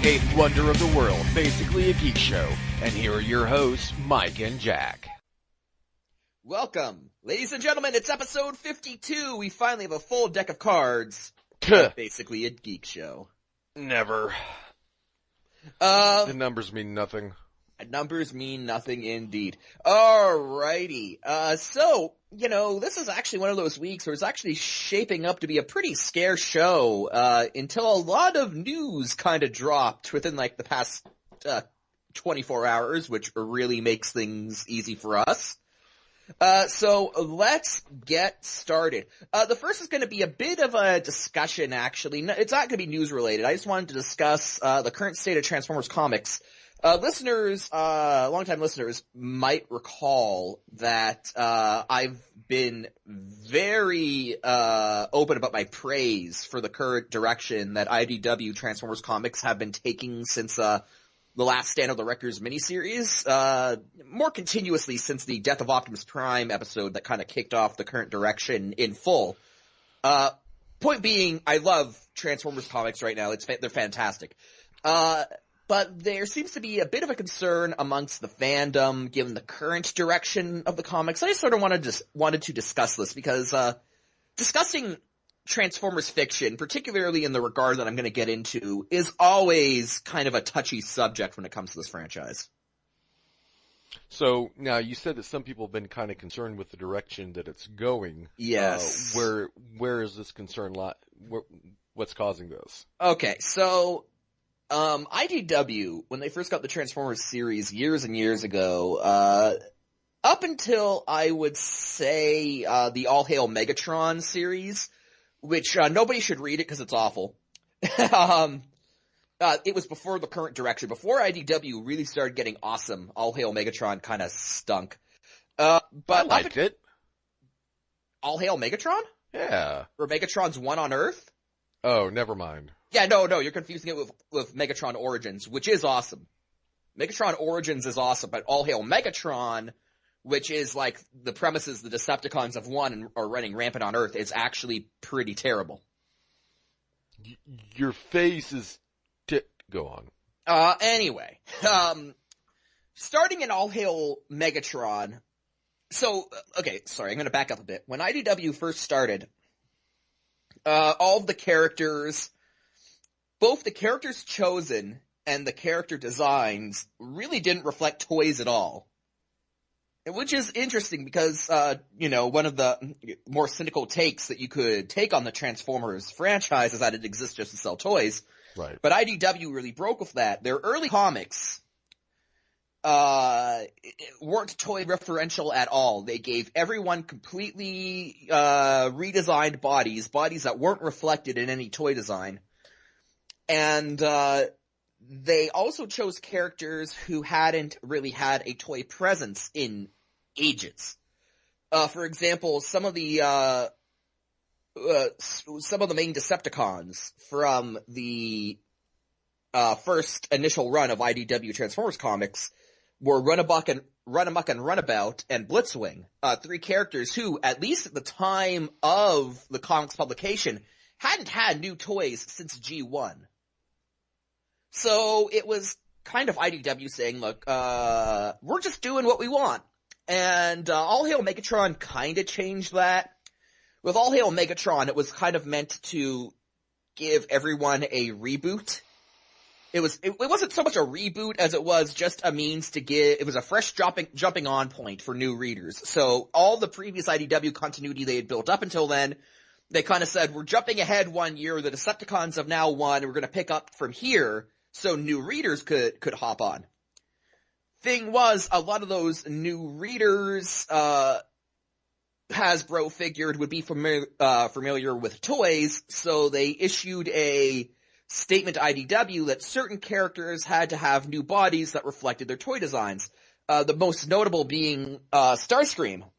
eighth wonder of the world, basically a geek show. And here are your hosts, Mike and Jack. Welcome, ladies and gentlemen, it's episode 52. We finally have a full deck of cards. Basically a geek show. Never. The numbers mean nothing. Numbers mean nothing indeed. Alrighty. So, this is actually one of those weeks where it's actually shaping up to be a pretty scarce show, until a lot of news kind of dropped within, the past, 24 hours, which really makes things easy for us. So let's get started. The first is going to be a bit of a discussion, actually. It's not going to be news related. I just wanted to discuss, the current state of Transformers comics. Longtime listeners might recall that, I've been very, open about my praise for the current direction that IDW Transformers comics have been taking since, the Last Stand of the Wreckers miniseries, more continuously since the Death of Optimus Prime episode that kind of kicked off the current direction in full. Point being, I love Transformers comics right now. They're fantastic. But there seems to be a bit of a concern amongst the fandom given the current direction of the comics. I just sort of wanted to discuss this because, discussing Transformers fiction, particularly in the regard that I'm going to get into, is always kind of a touchy subject when it comes to this franchise. So, now, you said that some people have been kind of concerned with the direction that it's going. Yes. Where is this concern what's causing this? Okay, so, IDW, when they first got the Transformers series years and years ago, up until, I would say, the All Hail Megatron series, which, nobody should read it because it's awful. It was before the current direction. Before IDW really started getting awesome, All Hail Megatron kind of stunk. But I liked it. All Hail Megatron? Yeah. Or Megatron's One on Earth? Oh, never mind. Yeah, no, you're confusing it with Megatron Origins, which is awesome. Megatron Origins is awesome, but All Hail Megatron, which is the premises the Decepticons have won and are running rampant on Earth, is actually pretty terrible. Your face is... Go on. Anyway. Starting in All Hail Megatron... So, okay, sorry, I'm gonna back up a bit. When IDW first started, all of the characters... Both the characters chosen and the character designs really didn't reflect toys at all. Which is interesting because, one of the more cynical takes that you could take on the Transformers franchise is that it exists just to sell toys. Right. But IDW really broke with that. Their early comics, weren't toy referential at all. They gave everyone completely, redesigned bodies that weren't reflected in any toy design. And, they also chose characters who hadn't really had a toy presence in ages. For example, some of the main Decepticons from the, first initial run of IDW Transformers comics were Runabuck and Runabout and Blitzwing. Three characters who, at least at the time of the comics publication, hadn't had new toys since G1. So it was kind of IDW saying, look, we're just doing what we want. And, All Hail Megatron kinda changed that. With All Hail Megatron, it was kind of meant to give everyone a reboot. It wasn't so much a reboot as it was just a means to it was a fresh jumping on point for new readers. So all the previous IDW continuity they had built up until then, they kinda said, we're jumping ahead 1 year, the Decepticons have now won, and we're gonna pick up from here. So new readers could hop on. Thing was, a lot of those new readers, Hasbro figured would be familiar with toys, so they issued a statement to IDW that certain characters had to have new bodies that reflected their toy designs. The most notable being, Starscream.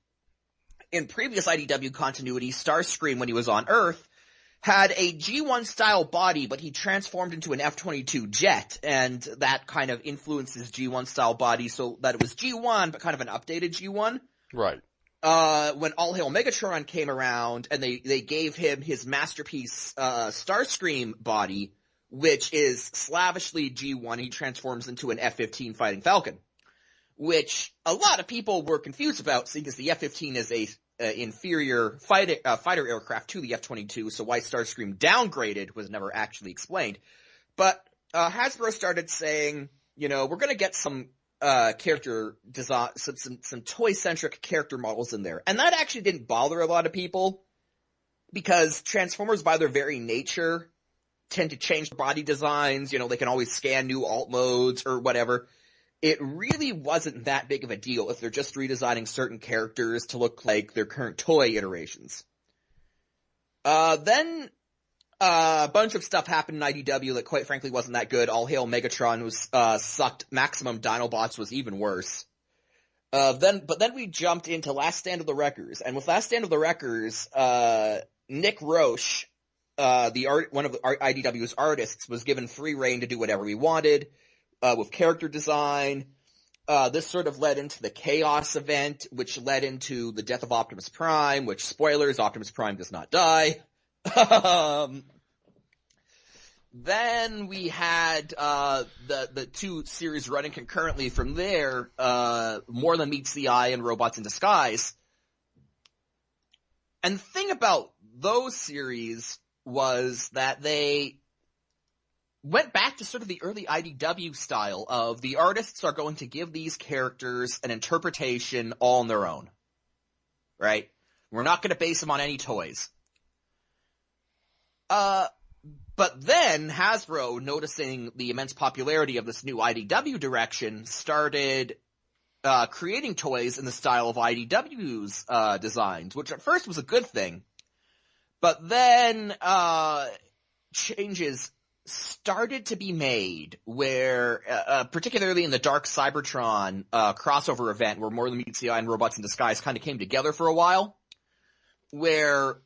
In previous IDW continuity, Starscream, when he was on Earth, had a G1 style body, but he transformed into an F-22 jet, and that kind of influences G1 style body so that it was G1, but kind of an updated G1. Right. When All Hail Megatron came around, and they gave him his masterpiece, Starscream body, which is slavishly G1. He transforms into an F-15 Fighting Falcon, which a lot of people were confused about, seeing as the F-15 is a inferior fighter aircraft to the F-22, so why Starscream downgraded was never actually explained. But Hasbro started saying, we're going to get some character design, some toy-centric character models in there. And that actually didn't bother a lot of people, because Transformers, by their very nature, tend to change body designs. They can always scan new alt modes or whatever. It really wasn't that big of a deal if they're just redesigning certain characters to look like their current toy iterations. Then a bunch of stuff happened in IDW that quite frankly wasn't that good. All Hail Megatron was sucked. Maximum Dinobots was even worse. But then we jumped into Last Stand of the Wreckers, and with Last Stand of the Wreckers, Nick Roche, one of IDW's artists, was given free reign to do whatever he wanted. With character design. This sort of led into the Chaos event, which led into the death of Optimus Prime, which, spoilers, Optimus Prime does not die. Then we had the two series running concurrently from there, More Than Meets the Eye and Robots in Disguise. And the thing about those series was that they went back to sort of the early IDW style of the artists are going to give these characters an interpretation all on their own. Right? We're not going to base them on any toys. But then Hasbro, noticing the immense popularity of this new IDW direction, started creating toys in the style of IDW's designs, which at first was a good thing. But then changes started to be made where, particularly in the Dark Cybertron crossover event where More Than Meets the Eye and Robots in Disguise kind of came together for a while, where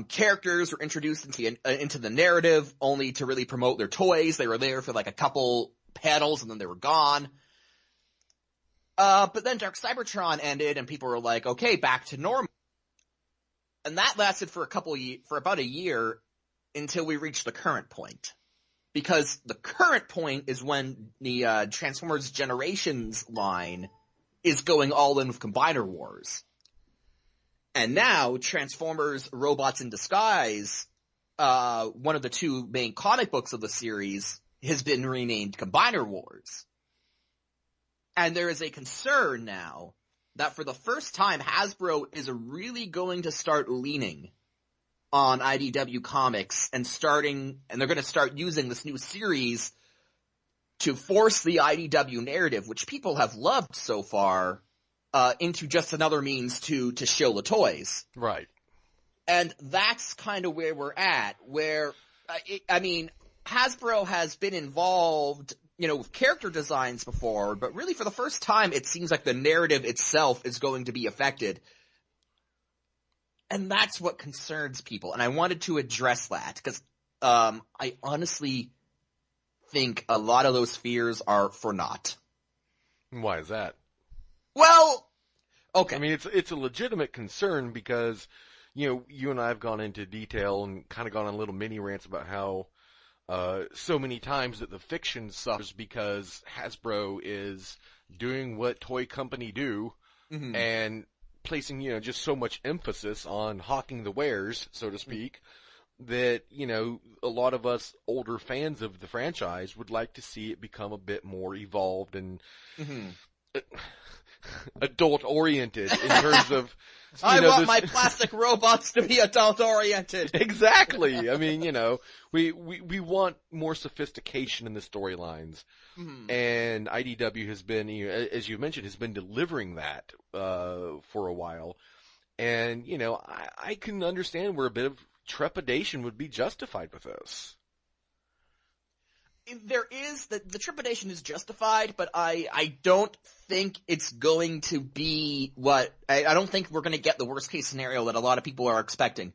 characters were introduced into the narrative only to really promote their toys. They were there for like a couple panels and then they were gone. But then Dark Cybertron ended and people were like, okay, back to normal. And that lasted for about a year until we reached the current point. Because the current point is when the Transformers Generations line is going all in with Combiner Wars. And now Transformers Robots in Disguise, one of the two main comic books of the series, has been renamed Combiner Wars. And there is a concern now that for the first time Hasbro is really going to start leaning on IDW Comics and they're going to start using this new series to force the IDW narrative, which people have loved so far, into just another means to shill the toys. Right. And that's kind of where we're at, where, Hasbro has been involved, with character designs before, but really for the first time it seems like the narrative itself is going to be affected. And that's what concerns people, and I wanted to address that, because I honestly think a lot of those fears are for naught. Why is that? Well, okay. I mean, it's a legitimate concern because, you and I have gone into detail and kind of gone on little mini rants about how so many times that the fiction suffers because Hasbro is doing what toy company do, mm-hmm. and placing, just so much emphasis on hawking the wares, so to speak, that, a lot of us older fans of the franchise would like to see it become a bit more evolved and adult-oriented in terms of... I want my plastic robots to be adult-oriented. Exactly. I mean, we want more sophistication in the storylines. Mm-hmm. And IDW has been, as you mentioned, has been delivering that for a while. And, I can understand where a bit of trepidation would be justified with this. There is, the trepidation is justified, but I don't think it's going to be I don't think we're going to get the worst case scenario that a lot of people are expecting.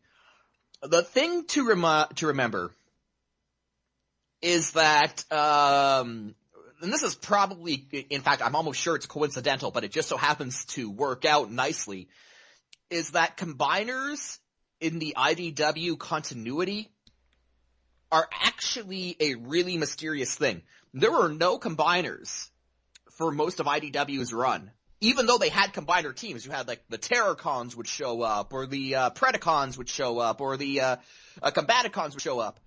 The thing to remember is that, and this is probably, in fact, I'm almost sure it's coincidental, but it just so happens to work out nicely, is that combiners in the IDW continuity are actually a really mysterious thing. There were no combiners for most of IDW's run. Even though they had combiner teams, you had like the Terrorcons would show up, or the Predacons would show up, or the Combaticons would show up.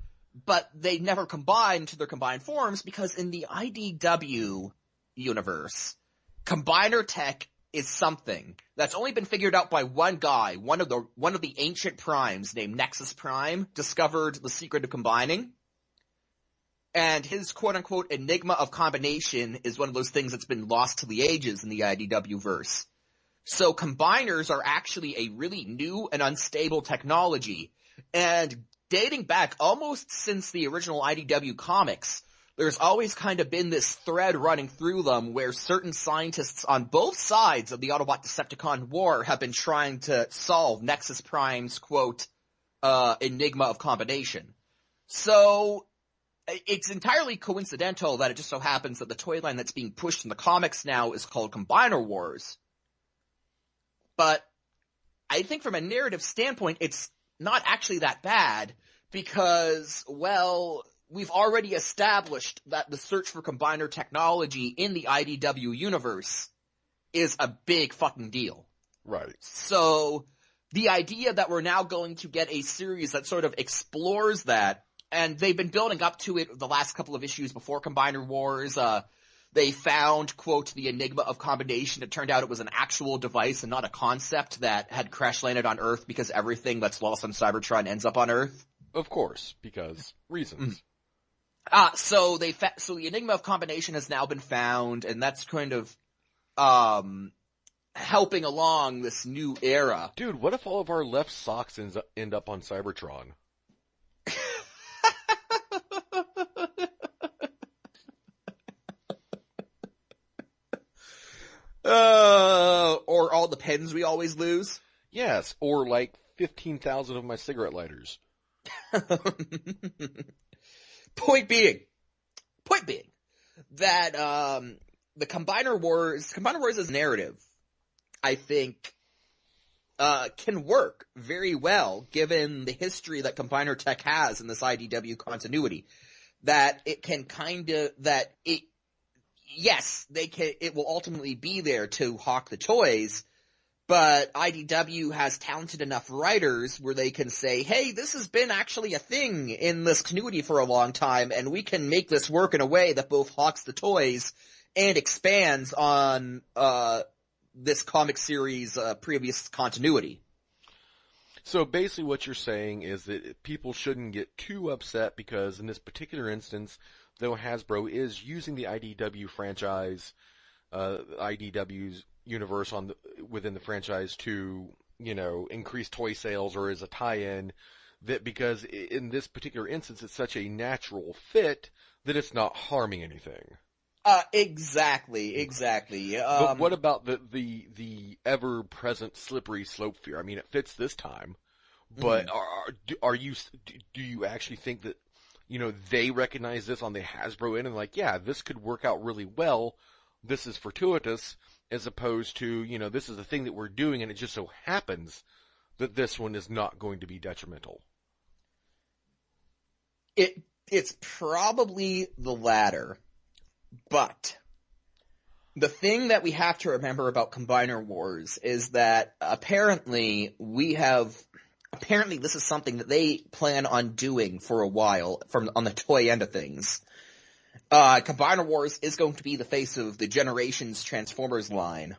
But they never combined to their combined forms because in the IDW universe, combiner tech is something that's only been figured out by one guy. One of the ancient primes named Nexus Prime discovered the secret of combining. And his quote-unquote enigma of combination is one of those things that's been lost to the ages in the IDW verse. So combiners are actually a really new and unstable technology. And dating back almost since the original IDW comics, there's always kind of been this thread running through them where certain scientists on both sides of the Autobot-Decepticon war have been trying to solve Nexus Prime's, quote, enigma of combination. So it's entirely coincidental that it just so happens that the toy line that's being pushed in the comics now is called Combiner Wars. But I think from a narrative standpoint, it's not actually that bad because, well, we've already established that the search for combiner technology in the IDW universe is a big fucking deal. Right. So the idea that we're now going to get a series that sort of explores that, and they've been building up to it the last couple of issues before Combiner Wars. They found, quote, the enigma of combination. It turned out it was an actual device and not a concept that had crash landed on Earth because everything that's lost on Cybertron ends up on Earth. Of course, because reasons. So the enigma of combination has now been found, and that's kind of helping along this new era. Dude, what if all of our left socks end up on Cybertron? Or all the pens we always lose? Yes, or like 15,000 of my cigarette lighters. Point being that the Combiner Wars as narrative, I think, can work very well given the history that Combiner Tech has in this IDW continuity. That it can it will ultimately be there to hawk the toys, but IDW has talented enough writers where they can say, hey, this has been actually a thing in this continuity for a long time, and we can make this work in a way that both hawks the toys and expands on this comic series' previous continuity. So basically what you're saying is that people shouldn't get too upset because in this particular instance, though Hasbro is using the IDW franchise, IDW's universe within the franchise to, increase toy sales or as a tie-in, that because in this particular instance it's such a natural fit that it's not harming anything. Exactly. But what about the ever-present slippery slope fear? I mean, it fits this time, but do you actually think that, they recognize this on the Hasbro end and like, yeah, this could work out really well. This is fortuitous, as opposed to, this is the thing that we're doing and it just so happens that this one is not going to be detrimental. It's probably the latter, but the thing that we have to remember about Combiner Wars is that apparently this is something that they plan on doing for a while on the toy end of things. Combiner Wars is going to be the face of the Generations Transformers line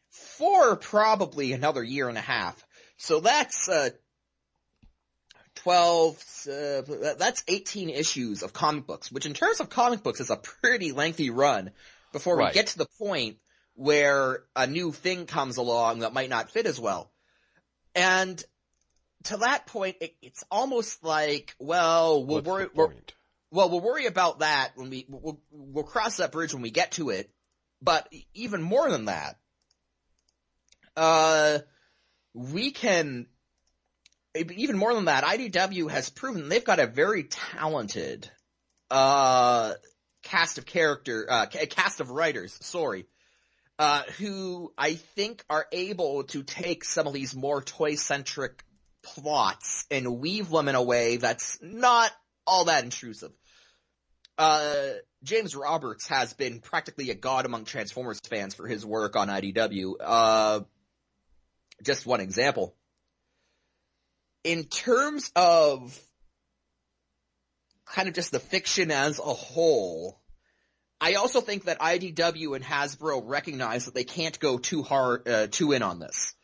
for probably another year and a half. So that's that's 18 issues of comic books, which in terms of comic books is a pretty lengthy run before we get to the point where a new thing comes along that might not fit as well. And to that point, it's almost like, well, we'll worry about that when we'll cross that bridge when we get to it. But even more than that, IDW has proven they've got a very talented cast of writers, who I think are able to take some of these more toy-centric plots and weave them in a way that's not all that intrusive. James Roberts has been practically a god among Transformers fans for his work on IDW. Just one example. In terms of kind of just the fiction as a whole, I also think that IDW and Hasbro recognize that they can't go too in on this.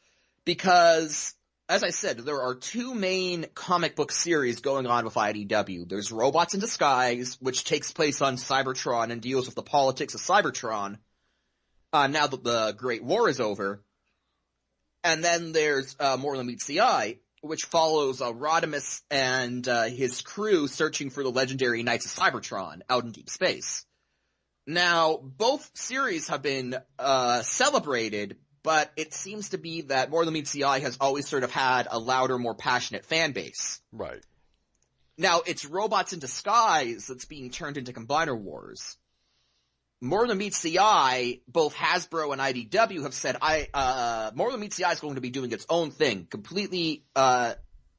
Because, as I said, there are two main comic book series going on with IDW. There's Robots in Disguise, which takes place on Cybertron and deals with the politics of Cybertron, now that the Great War is over. And then there's More Than Meets the Eye, which follows Rodimus and his crew searching for the legendary Knights of Cybertron out in deep space. Now, both series have been celebrated, but it seems to be that More Than Meets the Eye has always sort of had a louder, more passionate fan base. Right. Now, it's Robots in Disguise that's being turned into Combiner Wars. More Than Meets the Eye, both Hasbro and IDW have said, More Than Meets the Eye is going to be doing its own thing, completely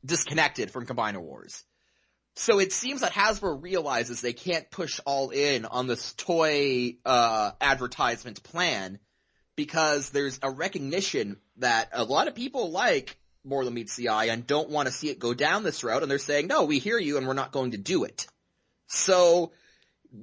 disconnected from Combiner Wars. So it seems that Hasbro realizes they can't push all in on this toy advertisement plan, because there's a recognition that a lot of people like More Than Meets the Eye and don't want to see it go down this route, and they're saying, no, we hear you and we're not going to do it. So,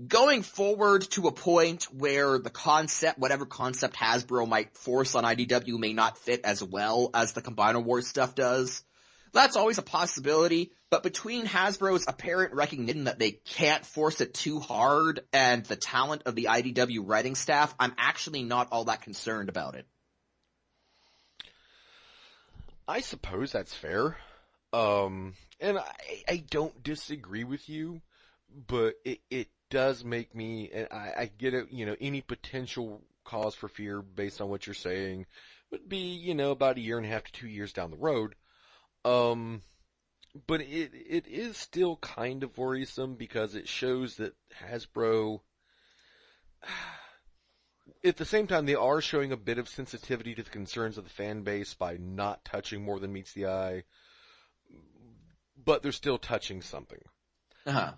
going forward to a point where the concept, whatever concept Hasbro might force on IDW, may not fit as well as the Combiner Wars stuff does, that's always a possibility. But between Hasbro's apparent recognition that they can't force it too hard and the talent of the IDW writing staff, I'm actually not all that concerned about it. I suppose that's fair. And I don't disagree with you, but it does make me, and I get it, any potential cause for fear based on what you're saying would be, about 1.5 years to 2 years down the road. But it is still kind of worrisome because it shows that Hasbro, at the same time, they are showing a bit of sensitivity to the concerns of the fan base by not touching More Than Meets the Eye, but they're still touching something. Uh-huh.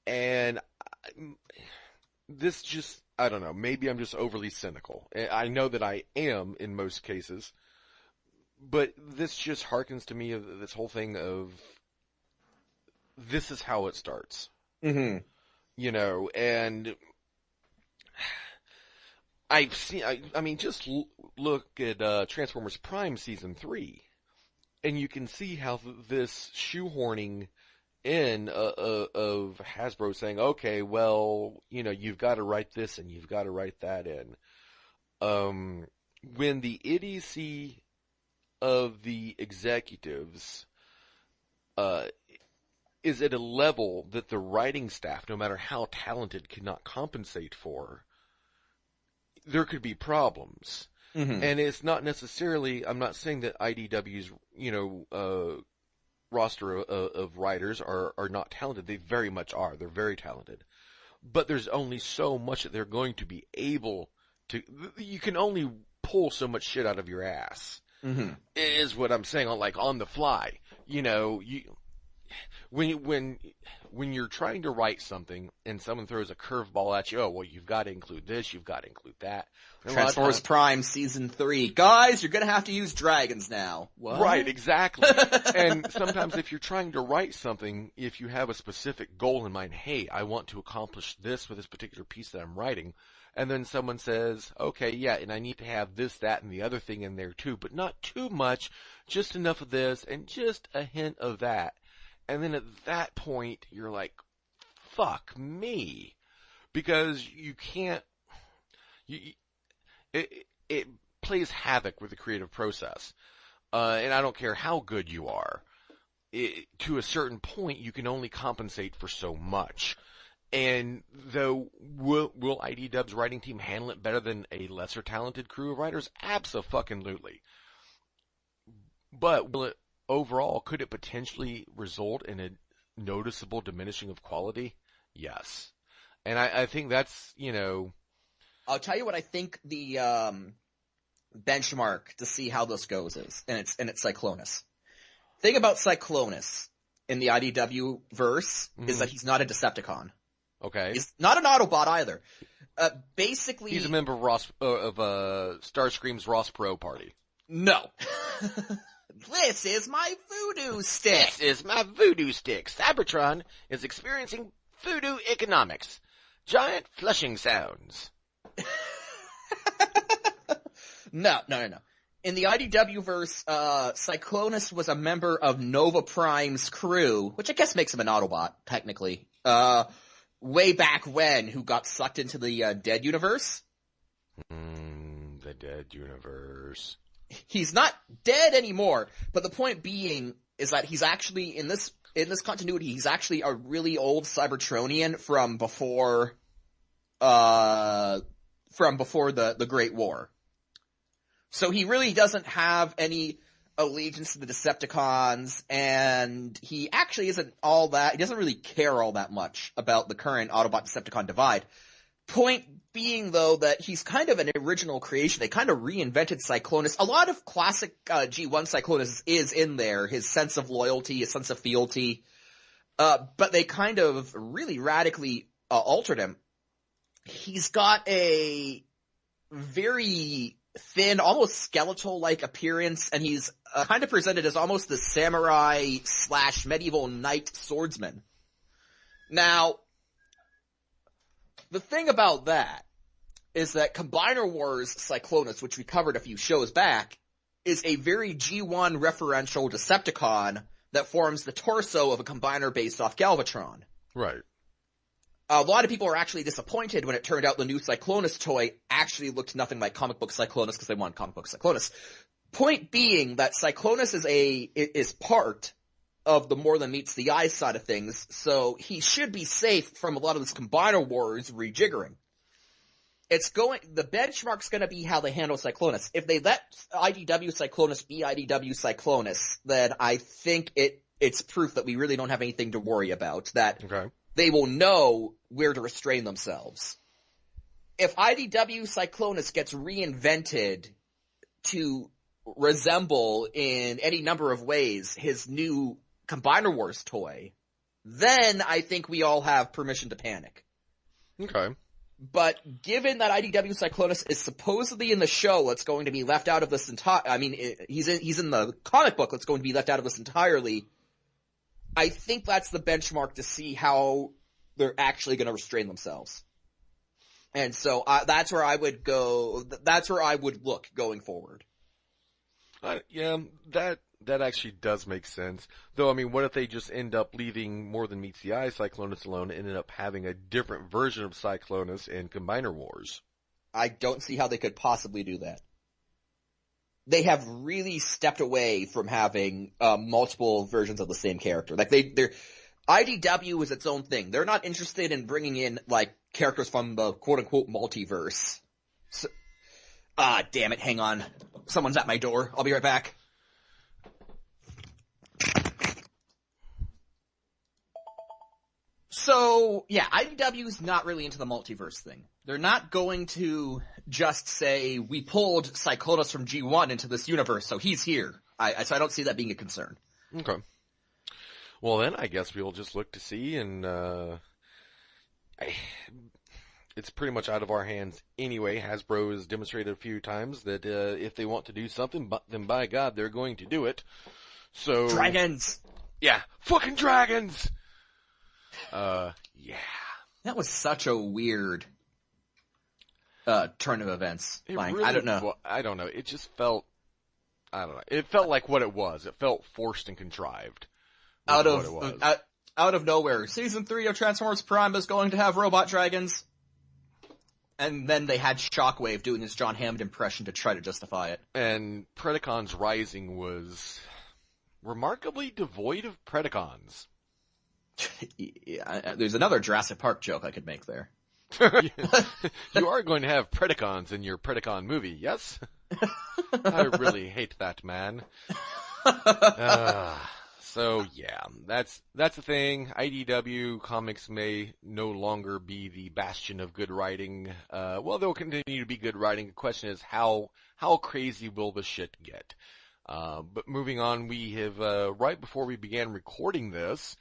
And this just, I don't know, maybe I'm just overly cynical. I know that I am in most cases. But this just harkens to me of this whole thing of, this is how it starts. Mm-hmm. And I've seen, I mean, just look at Transformers Prime Season 3, and you can see how this shoehorning in of Hasbro saying, okay, well, you've got to write this and you've got to write that in. When the idiocy of the executives is at a level that the writing staff, no matter how talented, cannot compensate for, there could be problems. Mm-hmm. And it's not necessarily, I'm not saying that IDW's, roster of writers are not talented. They very much are. They're very talented. But there's only so much that they're going to be able to, you can only pull so much shit out of your ass. Mm-hmm. Is what I'm saying, on the fly. When you're trying to write something and someone throws a curveball at you, oh, well, you've got to include this, you've got to include that. Transformers Prime Season 3. Guys, you're gonna have to use dragons now. What? Right, exactly. And sometimes if you're trying to write something, if you have a specific goal in mind, hey, I want to accomplish this with this particular piece that I'm writing, and then someone says, okay, yeah, and I need to have this, that, and the other thing in there too, but not too much, just enough of this, and just a hint of that. And then at that point, you're like, fuck me. Because you can't, it plays havoc with the creative process. And I don't care how good you are. To a certain point, you can only compensate for so much. And though, will IDW's writing team handle it better than a lesser talented crew of writers? Abso-fucking-lutely. But will it, overall, could it potentially result in a noticeable diminishing of quality? Yes. And I think that's, I'll tell you what I think the benchmark to see how this goes is, and it's Cyclonus. Thing about Cyclonus in the IDW verse is that he's not a Decepticon. Okay. He's not an Autobot either. Basically, he's a member of Starscream's Ross Pro party. No. This is my voodoo stick. This is my voodoo stick. Cybertron is experiencing voodoo economics. Giant flushing sounds. No. In the IDW verse, Cyclonus was a member of Nova Prime's crew, which I guess makes him an Autobot, technically. Way back when, who got sucked into the Dead universe. The Dead universe. He's not dead anymore, but the point being is that he's actually, in this continuity, he's actually a really old Cybertronian from before the Great War. So he really doesn't have any allegiance to the Decepticons, and he actually he doesn't really care all that much about the current Autobot-Decepticon divide. Point being, though, that he's kind of an original creation. They kind of reinvented Cyclonus. A lot of classic G1 Cyclonus is in there, his sense of loyalty, his sense of fealty, but they kind of really radically altered him. He's got a very thin, almost skeletal-like appearance, and he's kind of presented as almost the samurai/medieval knight swordsman. Now, the thing about that is that Combiner Wars Cyclonus, which we covered a few shows back, is a very G1 referential Decepticon that forms the torso of a Combiner based off Galvatron. Right. A lot of people are actually disappointed when it turned out the new Cyclonus toy actually looked nothing like comic book Cyclonus because they want comic book Cyclonus. Point being that Cyclonus is part of the more than meets the eye side of things, so he should be safe from a lot of this Combiner Wars rejiggering. The benchmark's gonna be how they handle Cyclonus. If they let IDW Cyclonus be IDW Cyclonus, then I think it's proof that we really don't have anything to worry about, that they will know where to restrain themselves. If IDW Cyclonus gets reinvented to resemble in any number of ways his new Combiner Wars toy, then I think we all have permission to panic. Okay. But given that IDW Cyclonus is supposedly in the show that's going to be left out of this he's in the comic book that's going to be left out of this entirely, I think that's the benchmark to see how they're actually going to restrain themselves. And so that's where I would go, that's where I would look going forward. Yeah, that actually does make sense. Though, I mean, what if they just end up leaving more than meets the eye Cyclonus alone and ended up having a different version of Cyclonus in Combiner Wars? I don't see how they could possibly do that. They have really stepped away from having multiple versions of the same character. Like IDW is its own thing. They're not interested in bringing in like characters from the quote-unquote multiverse. So, damn it, hang on. Someone's at my door. I'll be right back. So, yeah, IDW's not really into the multiverse thing. They're not going to just say, we pulled Cyclonus from G1 into this universe, so he's here. So I don't see that being a concern. Okay. Well then, I guess we'll just look to see, and it's pretty much out of our hands anyway. Hasbro has demonstrated a few times that if they want to do something, then by God, they're going to do it. So dragons! Yeah, fucking dragons! Yeah. That was such a weird turn of events. Really, I don't know. Well, I don't know. It just felt, I don't know. It felt like what it was. It felt forced and contrived. Out of nowhere. Season 3 of Transformers Prime is going to have robot dragons. And then they had Shockwave doing his John Hammond impression to try to justify it. And Predacons Rising was remarkably devoid of Predacons. Yeah, there's another Jurassic Park joke I could make there. You are going to have Predacons in your Predacon movie, yes? I really hate that, man. So yeah, that's the thing. IDW comics may no longer be the bastion of good writing. Well, they'll continue to be good writing. The question is how crazy will the shit get? But moving on, we have, right before we began recording this,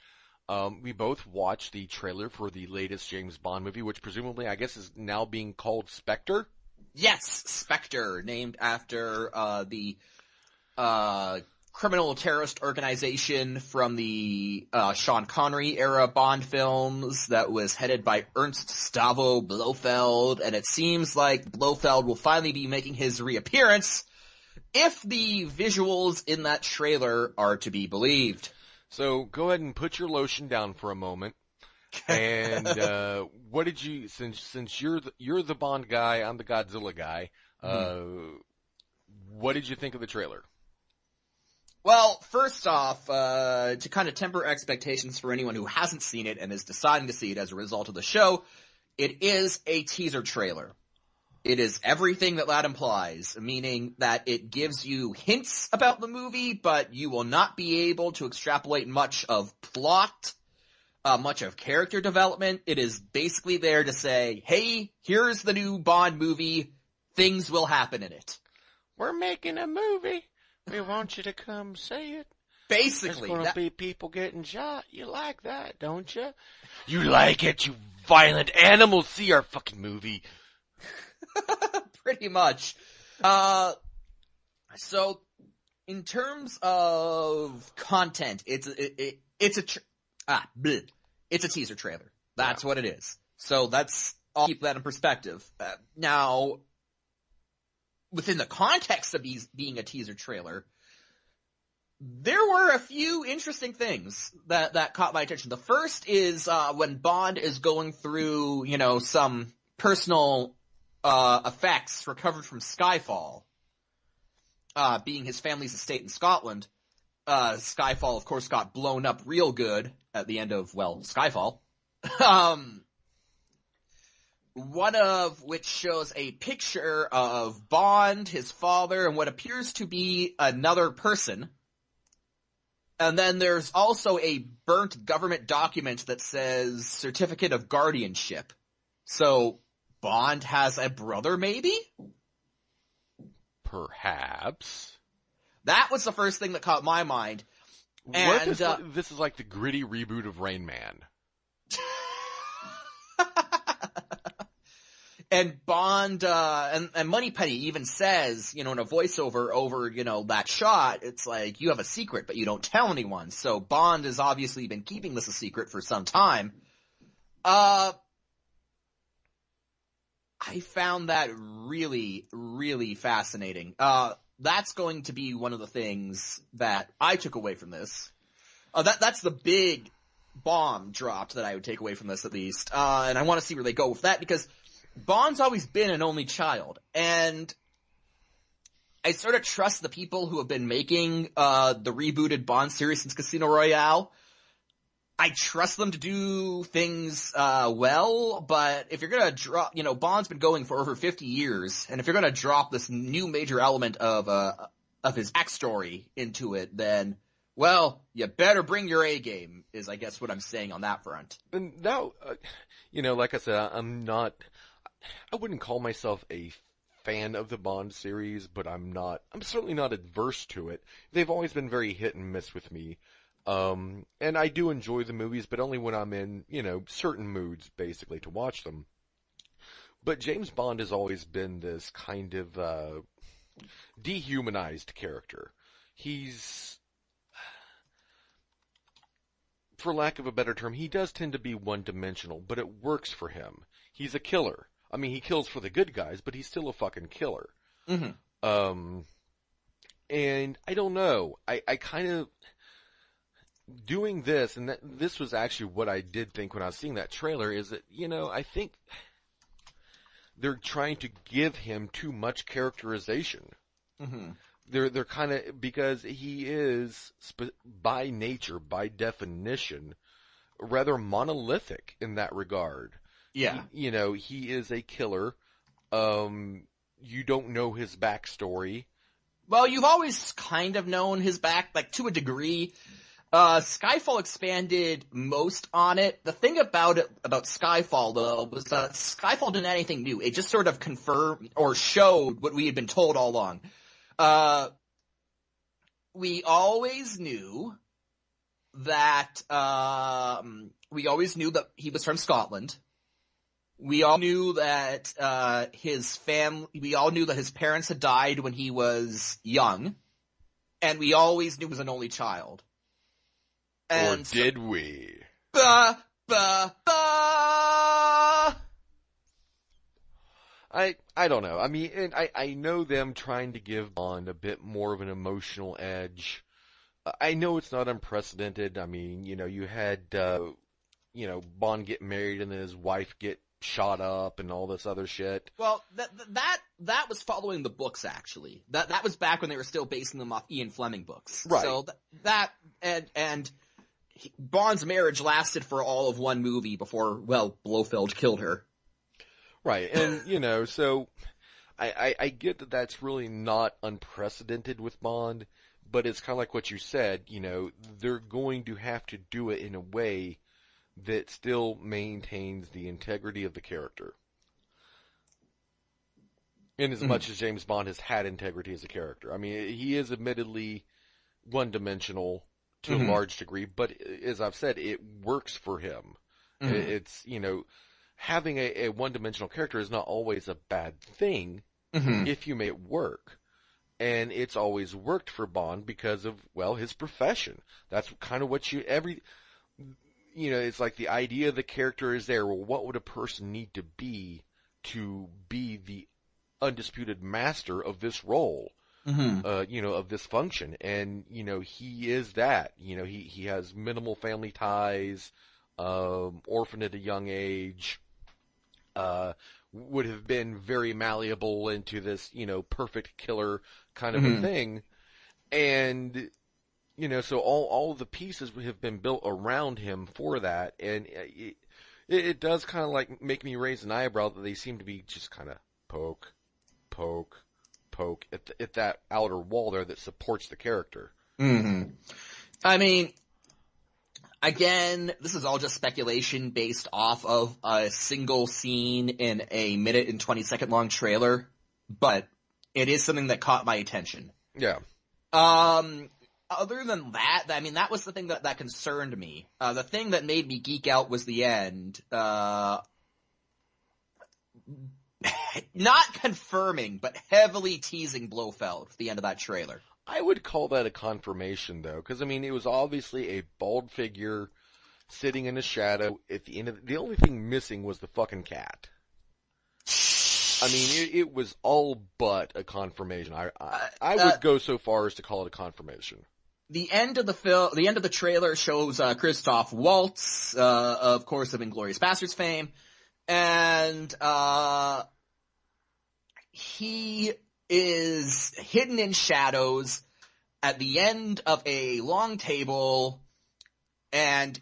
we both watched the trailer for the latest James Bond movie, which presumably, I guess, is now being called Spectre? Yes, Spectre, named after the criminal terrorist organization from the Sean Connery era Bond films that was headed by Ernst Stavro Blofeld, and it seems like Blofeld will finally be making his reappearance if the visuals in that trailer are to be believed. So go ahead and put your lotion down for a moment. And what did you, since you're the Bond guy, I'm the Godzilla guy, what did you think of the trailer? Well, first off, to kind of temper expectations for anyone who hasn't seen it and is deciding to see it as a result of the show, it is a teaser trailer. It is everything that that implies, meaning that it gives you hints about the movie, but you will not be able to extrapolate much of plot, much of character development. It is basically there to say, hey, here's the new Bond movie, things will happen in it. We're making a movie. We want you to come see it. Basically. There's gonna be people getting shot. You like that, don't you? You like it, you violent animals. See our fucking movie. Pretty much. So, in terms of content, it's a teaser trailer. That's what it is. So I'll keep that in perspective. Now, within the context of being a teaser trailer, there were a few interesting things that caught my attention. The first is, when Bond is going through, some personal effects recovered from Skyfall, being his family's estate in Scotland. Skyfall, of course, got blown up real good at the end of, Skyfall. One of which shows a picture of Bond, his father, and what appears to be another person. And then there's also a burnt government document that says Certificate of Guardianship. So, Bond has a brother, maybe? Perhaps. That was the first thing that caught my mind. What if this is like the gritty reboot of Rain Man? And Bond, and Moneypenny even says, in a voiceover over, that shot, it's like, you have a secret, but you don't tell anyone. So Bond has obviously been keeping this a secret for some time. I found that really, really fascinating. That's going to be one of the things that I took away from this. That's the big bomb dropped that I would take away from this, at least. And I want to see where they go with that, because Bond's always been an only child, and I sort of trust the people who have been making the rebooted Bond series since Casino Royale. I trust them to do things well, but if you're gonna drop, Bond's been going for over 50 years, and if you're gonna drop this new major element of his backstory into it, then, you better bring your A game, is I guess what I'm saying on that front. And now, like I said, I wouldn't call myself a fan of the Bond series, but I'm certainly not adverse to it. They've always been very hit and miss with me. And I do enjoy the movies, but only when I'm in, certain moods, basically, to watch them. But James Bond has always been this kind of, dehumanized character. He's, for lack of a better term, he does tend to be one-dimensional, but it works for him. He's a killer. I mean, he kills for the good guys, but he's still a fucking killer. Mm-hmm. And I don't know. I kind of, doing this, and this was actually what I did think when I was seeing that trailer, is that, I think they're trying to give him too much characterization. Mm-hmm. They're kind of, because he is, by nature, by definition, rather monolithic in that regard. Yeah. He is a killer. You don't know his backstory. Well, you've always kind of known his to a degree. Skyfall expanded most on it. The thing about Skyfall, though, was that Skyfall didn't have anything new. It just sort of confirmed or showed what we had been told all along. we always knew that he was from Scotland. We all knew that we all knew that his parents had died when he was young, and we always knew he was an only child. And or did we? Bah, bah, bah! I don't know. I mean, and I know them trying to give Bond a bit more of an emotional edge. I know it's not unprecedented. I mean, you had, Bond get married and then his wife get shot up and all this other shit. Well, that was following the books, actually. That was back when they were still basing them off Ian Fleming books. Right. So and Bond's marriage lasted for all of one movie before, well, Blofeld killed her. Right, and, so I get that that's really not unprecedented with Bond, but it's kind of like what you said, they're going to have to do it in a way that still maintains the integrity of the character. In as much as James Bond has had integrity as a character. I mean, he is admittedly one-dimensional to a large degree, but as I've said, it works for him. It's, having a one-dimensional character is not always a bad thing if you make it work. And it's always worked for Bond because of, well, his profession. That's kind of what it's like the idea of the character is there. Well, what would a person need to be the undisputed master of this role? Of this function. And, he is that. He has minimal family ties, orphaned at a young age, would have been very malleable into this, perfect killer kind of a thing. And, so all the pieces have been built around him for that. And it does kind of like make me raise an eyebrow that they seem to be just kind of poke at that outer wall there that supports the character. I mean, again, this is all just speculation based off of a single scene in a minute and 20-second long trailer, but it is something that caught my attention. Yeah. Other than that, I mean, that was the thing that concerned me. The thing that made me geek out was the end. Not confirming, but heavily teasing Blofeld at the end of that trailer. I would call that a confirmation, though, because, I mean, it was obviously a bald figure sitting in a shadow at the end of the only thing missing was the fucking cat. I mean, it was all but a confirmation. I would go so far as to call it a confirmation. The end of the trailer shows Christoph Waltz, of course, of Inglourious Basterds fame, and he is hidden in shadows at the end of a long table, and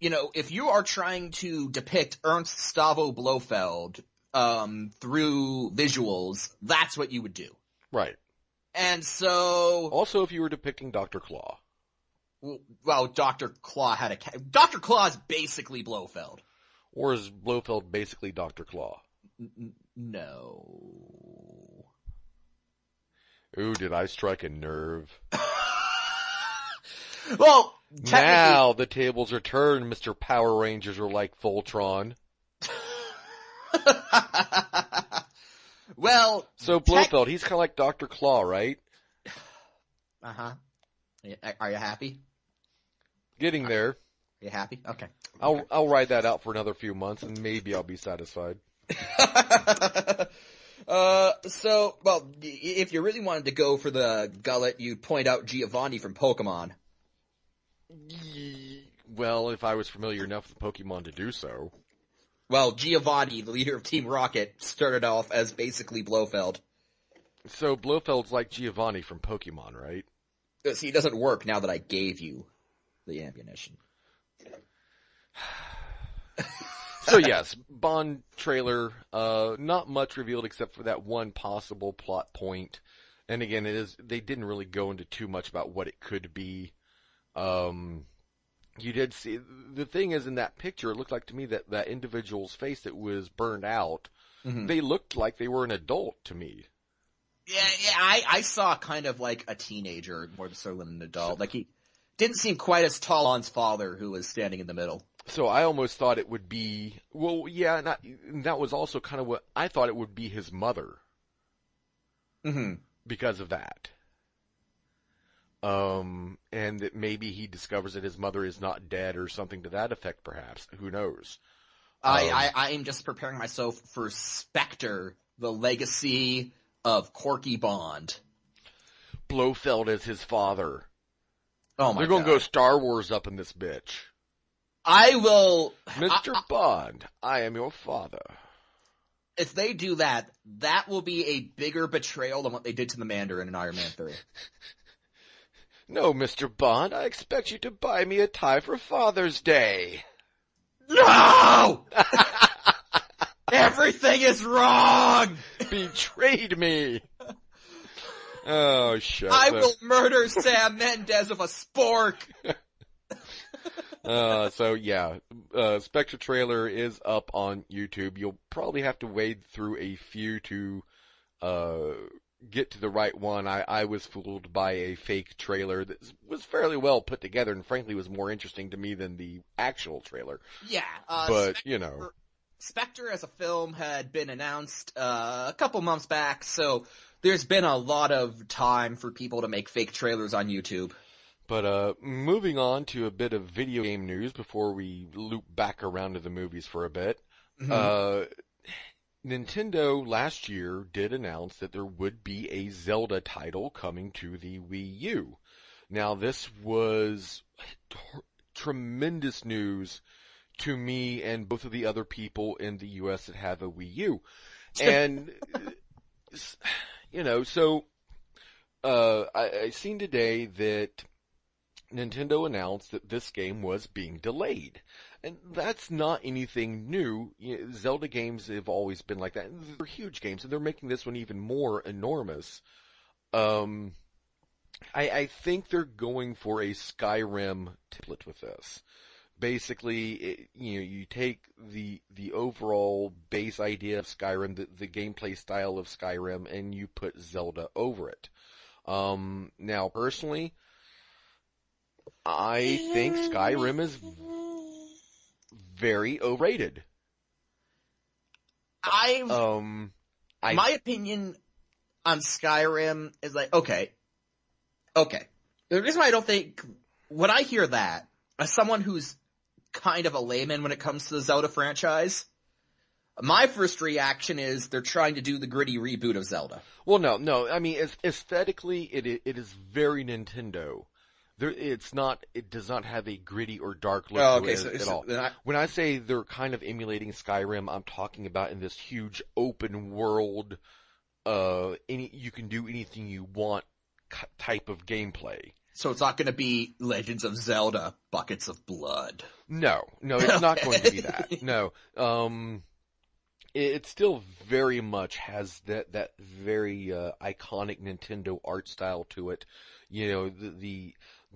if you are trying to depict Ernst Stavro Blofeld through visuals, that's what you would do. Right. And so... Also, if you were depicting Dr. Claw. Well, Dr. Claw had a cat. Dr. Claw is basically Blofeld. Or is Blofeld basically Dr. Claw? No. Ooh, did I strike a nerve? Well, now the tables are turned, Mr. Power Rangers are like Voltron. Well, so Blofeld, he's kind of like Dr. Claw, right? Uh-huh. Are you happy? Getting there. Are you happy? Okay. I'll ride that out for another few months, and maybe I'll be satisfied. Well, if you really wanted to go for the gullet, you'd point out Giovanni from Pokemon. Well, if I was familiar enough with Pokemon to do so. Well, Giovanni, the leader of Team Rocket, started off as basically Blofeld. So Blofeld's like Giovanni from Pokemon, right? See, it doesn't work now that I gave you the ammunition. So yes, Bond trailer, not much revealed except for that one possible plot point. And again, they didn't really go into too much about what it could be. You did see, the thing is in that picture, it looked like to me that individual's face that was burned out, they looked like they were an adult to me. I saw kind of like a teenager more so than an adult. Like he didn't seem quite as tall as Han's father, who was standing in the middle. So I almost thought it would be, well, yeah, that was also kind of what I thought it would be his mother. Mm-hmm. Because of that. And that maybe he discovers that his mother is not dead or something to that effect, perhaps. Who knows? I am just preparing myself for Spectre, the legacy of Corky Bond. Blofeld is his father. Oh my God. They're going to go Star Wars up in this bitch. I will... Mr. Bond, I am your father. If they do that, that will be a bigger betrayal than what they did to the Mandarin in Iron Man 3. No, Mr. Bond, I expect you to buy me a tie for Father's Day. No! Everything is wrong! Betrayed me! Oh, shit. I will murder Sam Mendes with a spork! So yeah, Spectre trailer is up on YouTube. You'll probably have to wade through a few to get to the right one. I was fooled by a fake trailer that was fairly well put together and frankly was more interesting to me than the actual trailer. Yeah, but Spectre, Spectre as a film had been announced a couple months back, so there's been a lot of time for people to make fake trailers on YouTube. But moving on to a bit of video game news before we loop back around to the movies for a bit. Mm-hmm. Nintendo last year did announce that there would be a Zelda title coming to the Wii U. Now this was tremendous news to me and both of the other people in the US that have a Wii U. And, so I seen today that Nintendo announced that this game was being delayed. And that's not anything new. Zelda games have always been like that. They're huge games, and they're making this one even more enormous. I think they're going for a Skyrim template with this. Basically, you take the overall base idea of Skyrim, the gameplay style of Skyrim, and you put Zelda over it. Now, personally, I think Skyrim is very overrated. My opinion on Skyrim is like, okay. The reason why I don't think, when I hear that, as someone who's kind of a layman when it comes to the Zelda franchise, my first reaction is they're trying to do the gritty reboot of Zelda. Well, no. I mean, aesthetically, it is very Nintendo. It does not have a gritty or dark look to it at all. When I say they're kind of emulating Skyrim, I'm talking about in this huge open world, you can do anything you want type of gameplay. So it's not going to be Legends of Zelda, Buckets of Blood. No, it's not going to be that. No, it still very much has that very iconic Nintendo art style to it.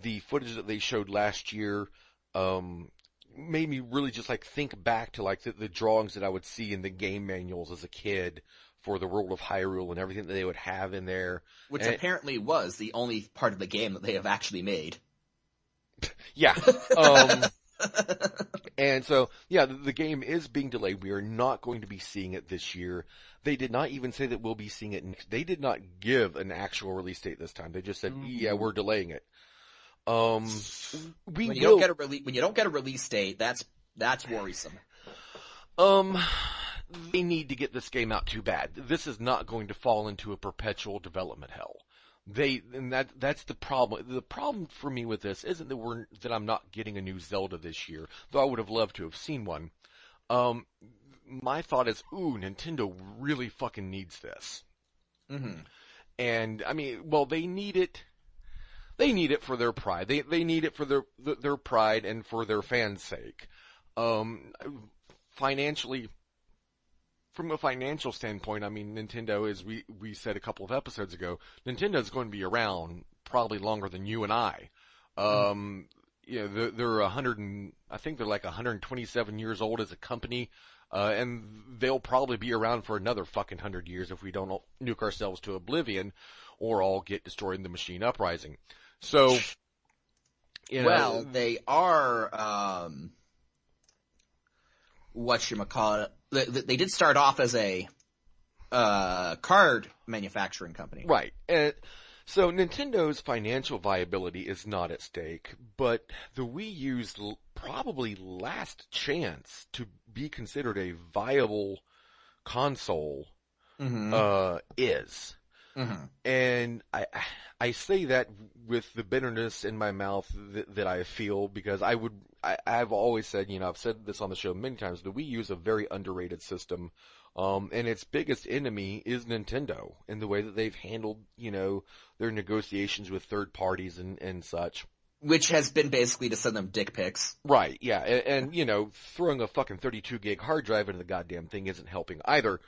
The footage that they showed last year made me really just think back to the drawings that I would see in the game manuals as a kid for the world of Hyrule and everything that they would have in there. Which apparently was the only part of the game that they have actually made. Yeah. And so, yeah, the game is being delayed. We are not going to be seeing it this year. They did not even say that we'll be seeing it next. They did not give an actual release date this time. They just said, yeah, we're delaying it. When you don't get a release date, that's worrisome. They need to get this game out too bad. This is not going to fall into a perpetual development hell. That's the problem. The problem for me with this isn't that I'm not getting a new Zelda this year, though I would have loved to have seen one. My thought is, Nintendo really fucking needs this. Mm-hmm. And I mean, well, they need it. They need it for their pride. They need it for their pride and for their fans' sake. Financially, from a financial standpoint, I mean, Nintendo, as we said a couple of episodes ago, Nintendo is going to be around probably longer than you and I. They're I think they're 127 years old as a company. and they'll probably be around for another fucking 100 years if we don't nuke ourselves to oblivion or all get destroyed in the machine uprising. So, well, they are, whatchamacallit, they did start off as a card manufacturing company. Right. And so Nintendo's financial viability is not at stake, but the Wii U's probably last chance to be considered a viable console is. Mm-hmm. And I say that with the bitterness in my mouth that I feel, because I've always said, I've said this on the show many times, the Wii U is a very underrated system. And its biggest enemy is Nintendo in the way that they've handled, their negotiations with third parties and such. Which has been basically to send them dick pics. Right, yeah. And throwing a fucking 32 gig hard drive into the goddamn thing isn't helping either.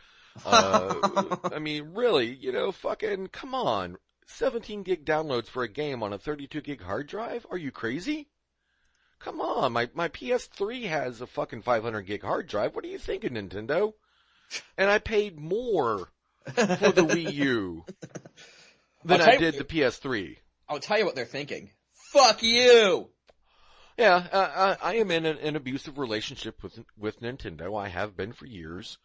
I mean, really, fucking, come on. 17 gig downloads for a game on a 32 gig hard drive? Are you crazy? Come on, my PS3 has a fucking 500 gig hard drive. What are you thinking, Nintendo? And I paid more for the Wii U than I did the PS3. I'll tell you what they're thinking. Fuck you! Yeah, I am in an abusive relationship with Nintendo. I have been for years.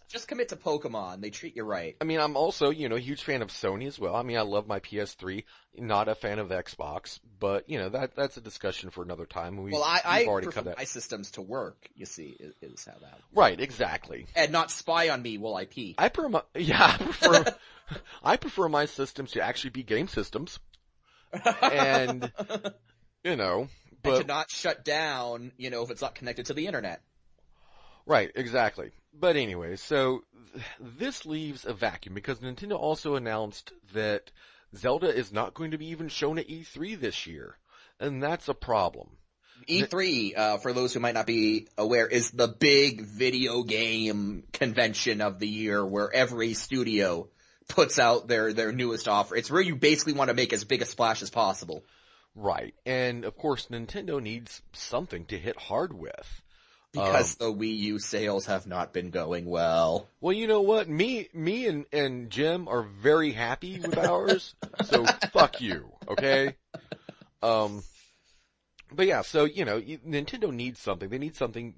Just commit to Pokemon. They treat you right. I mean, I'm also, a huge fan of Sony as well. I mean, I love my PS3. Not a fan of Xbox, but that's a discussion for another time. We've already prefer cut that. my systems to work. You see, is how that. Right, exactly. And not spy on me while I pee. I prefer my systems to actually be game systems, and but and to not shut down. If it's not connected to the internet. Right, exactly. But anyway, so this leaves a vacuum because Nintendo also announced that Zelda is not going to be even shown at E3 this year, and that's a problem. E3, for those who might not be aware, is the big video game convention of the year where every studio puts out their newest offer. It's where you basically want to make as big a splash as possible. Right, and of course Nintendo needs something to hit hard with. Because the Wii U sales have not been going well. Well, you know what? Me and Jim are very happy with ours, so fuck you, okay? But yeah, so, Nintendo needs something. They need something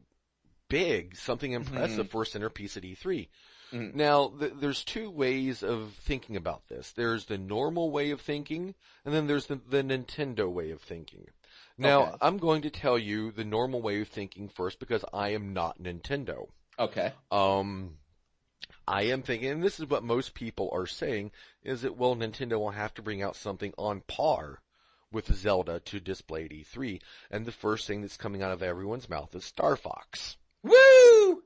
big, something impressive for a centerpiece at E3. Mm-hmm. Now, there's two ways of thinking about this. There's the normal way of thinking, and then there's the Nintendo way of thinking. Now, okay. I'm going to tell you the normal way of thinking first because I am not Nintendo. Okay. I am thinking, and this is what most people are saying, is that, well, Nintendo will have to bring out something on par with Zelda to display at E3, and the first thing that's coming out of everyone's mouth is Star Fox. Woo!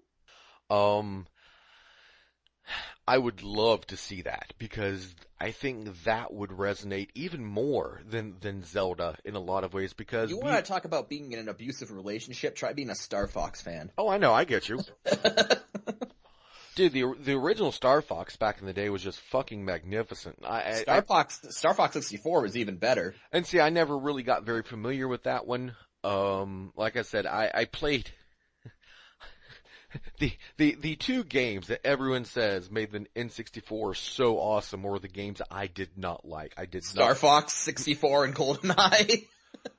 I would love to see that because I think that would resonate even more than Zelda in a lot of ways because you want to talk about being in an abusive relationship? Try being a Star Fox fan. Oh, I know, I get you. Dude, the original Star Fox back in the day was just fucking magnificent. Star Fox 64 was even better. And see, I never really got very familiar with that one. Like I said, I played the two games that everyone says made the N64 so awesome were the games that I did not like. Star Fox 64 and GoldenEye.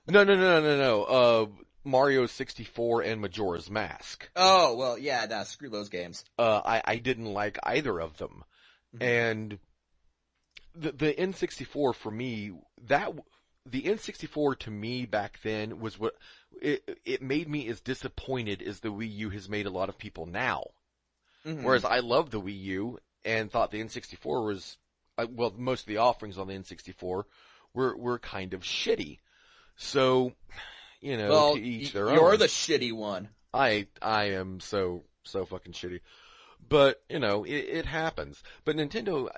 No. Mario 64 and Majora's Mask. Oh, well, yeah, nah, screw those games. I didn't like either of them. Mm-hmm. And the N64 for me, the N64 to me back then was what it made me as disappointed as the Wii U has made a lot of people now. Mm-hmm. Whereas I loved the Wii U and thought the N64 was, well, most of the offerings on the N64 were kind of shitty. So, to each their own. You're the shitty one. I am so fucking shitty. But, it happens. But Nintendo,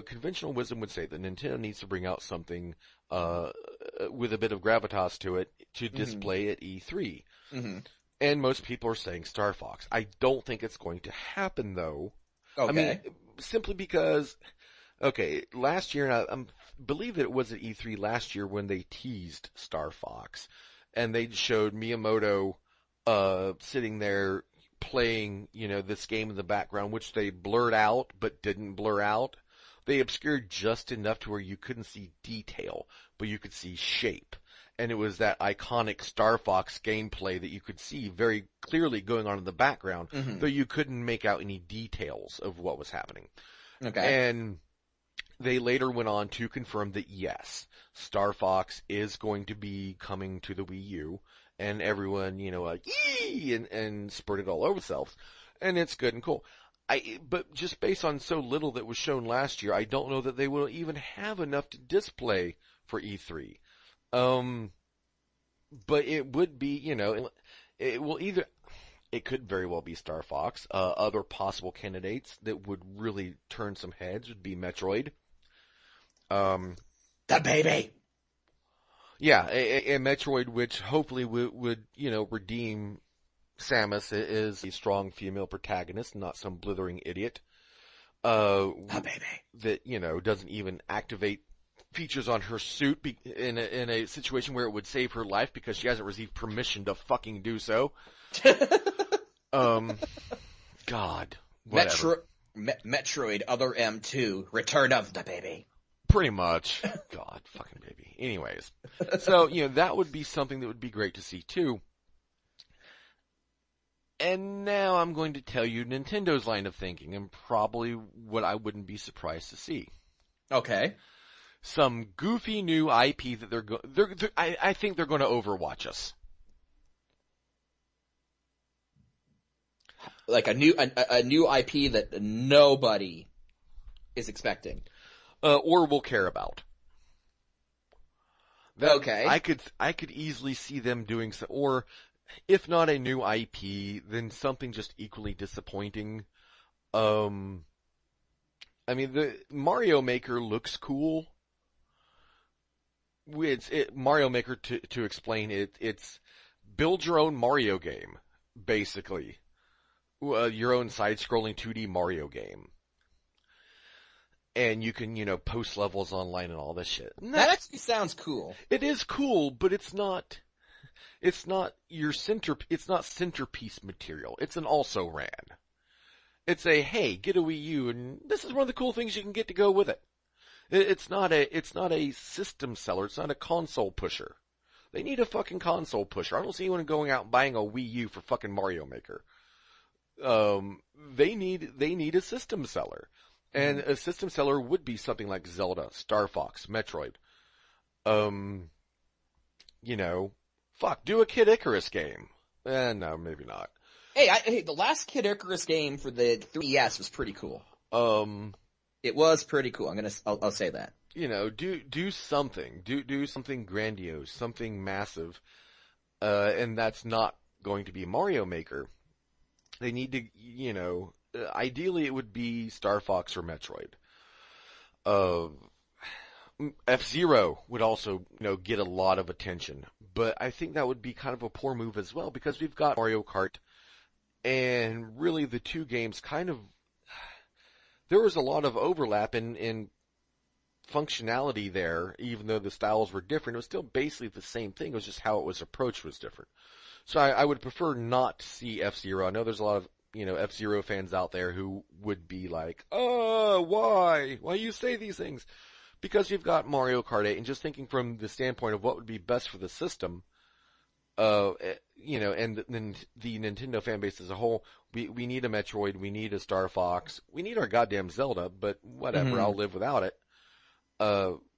conventional wisdom would say that Nintendo needs to bring out something with a bit of gravitas to it to display at E3. Mm-hmm. And most people are saying Star Fox. I don't think it's going to happen, though. Okay. I mean, simply because, last year, I believe that it was at E3 last year when they teased Star Fox. And they showed Miyamoto sitting there playing, this game in the background, which they blurred out but didn't blur out. They obscured just enough to where you couldn't see detail, but you could see shape. And it was that iconic Star Fox gameplay that you could see very clearly going on in the background, though you couldn't make out any details of what was happening. Okay. And they later went on to confirm that yes, Star Fox is going to be coming to the Wii U, and everyone, yee, and spurted all over themselves. And it's good and cool. But just based on so little that was shown last year, I don't know that they will even have enough to display for E3. But it would be, it could very well be Star Fox. Other possible candidates that would really turn some heads would be Metroid. The baby! Yeah, a Metroid which hopefully would redeem Samus as a strong female protagonist, not some blithering idiot. The baby. That, doesn't even activate features on her suit in a situation where it would save her life because she hasn't received permission to fucking do so. God. Whatever. Metroid Other M2, Return of the Baby. Pretty much. God, fucking baby. Anyways. So, that would be something that would be great to see too. And now I'm going to tell you Nintendo's line of thinking and probably what I wouldn't be surprised to see. Okay. Some goofy new IP that I think they're going to Overwatch us. Like a new IP that nobody is expecting. Or will care about. Okay. I could easily see them doing so, or if not a new IP, then something just equally disappointing. The Mario Maker looks cool. Mario Maker, to explain it, it's build your own Mario game, basically. Your own side-scrolling 2D Mario game. And you can, post levels online and all this shit. That actually sounds cool. It is cool, but it's not centerpiece material. It's an also-ran. It's a, hey, get a Wii U, and this is one of the cool things you can get to go with it. It's not a system seller. It's not a console pusher. They need a fucking console pusher. I don't see anyone going out and buying a Wii U for fucking Mario Maker. They need a system seller. And a system seller would be something like Zelda, Star Fox, Metroid. Do a Kid Icarus game. No, maybe not. Hey, the last Kid Icarus game for the 3DS was pretty cool. It was pretty cool. I'll say that. Do something. Do something grandiose, something massive. And that's not going to be Mario Maker. They need to, ideally it would be Star Fox or Metroid. F-Zero would also, get a lot of attention. But I think that would be kind of a poor move as well because we've got Mario Kart and really the two games there was a lot of overlap in functionality there, even though the styles were different. It was still basically the same thing. It was just how it was approached was different. So I would prefer not to see F-Zero. I know there's a lot of, F-Zero fans out there who would be like, oh, why? Why you say these things? Because you've got Mario Kart 8, and just thinking from the standpoint of what would be best for the system, and then the Nintendo fan base as a whole, we need a Metroid, we need a Star Fox, we need our goddamn Zelda, but whatever, I'll live without it.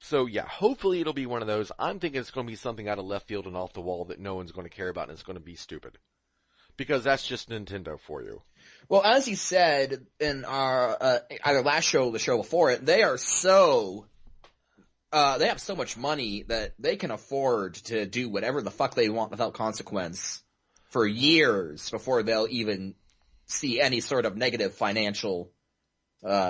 So yeah, hopefully it'll be one of those. I'm thinking it's going to be something out of left field and off the wall that no one's going to care about, and it's going to be stupid. Because that's just Nintendo for you. Well, as you said in our, either last show or the show before it, they have so much money that they can afford to do whatever the fuck they want without consequence for years before they'll even see any sort of negative financial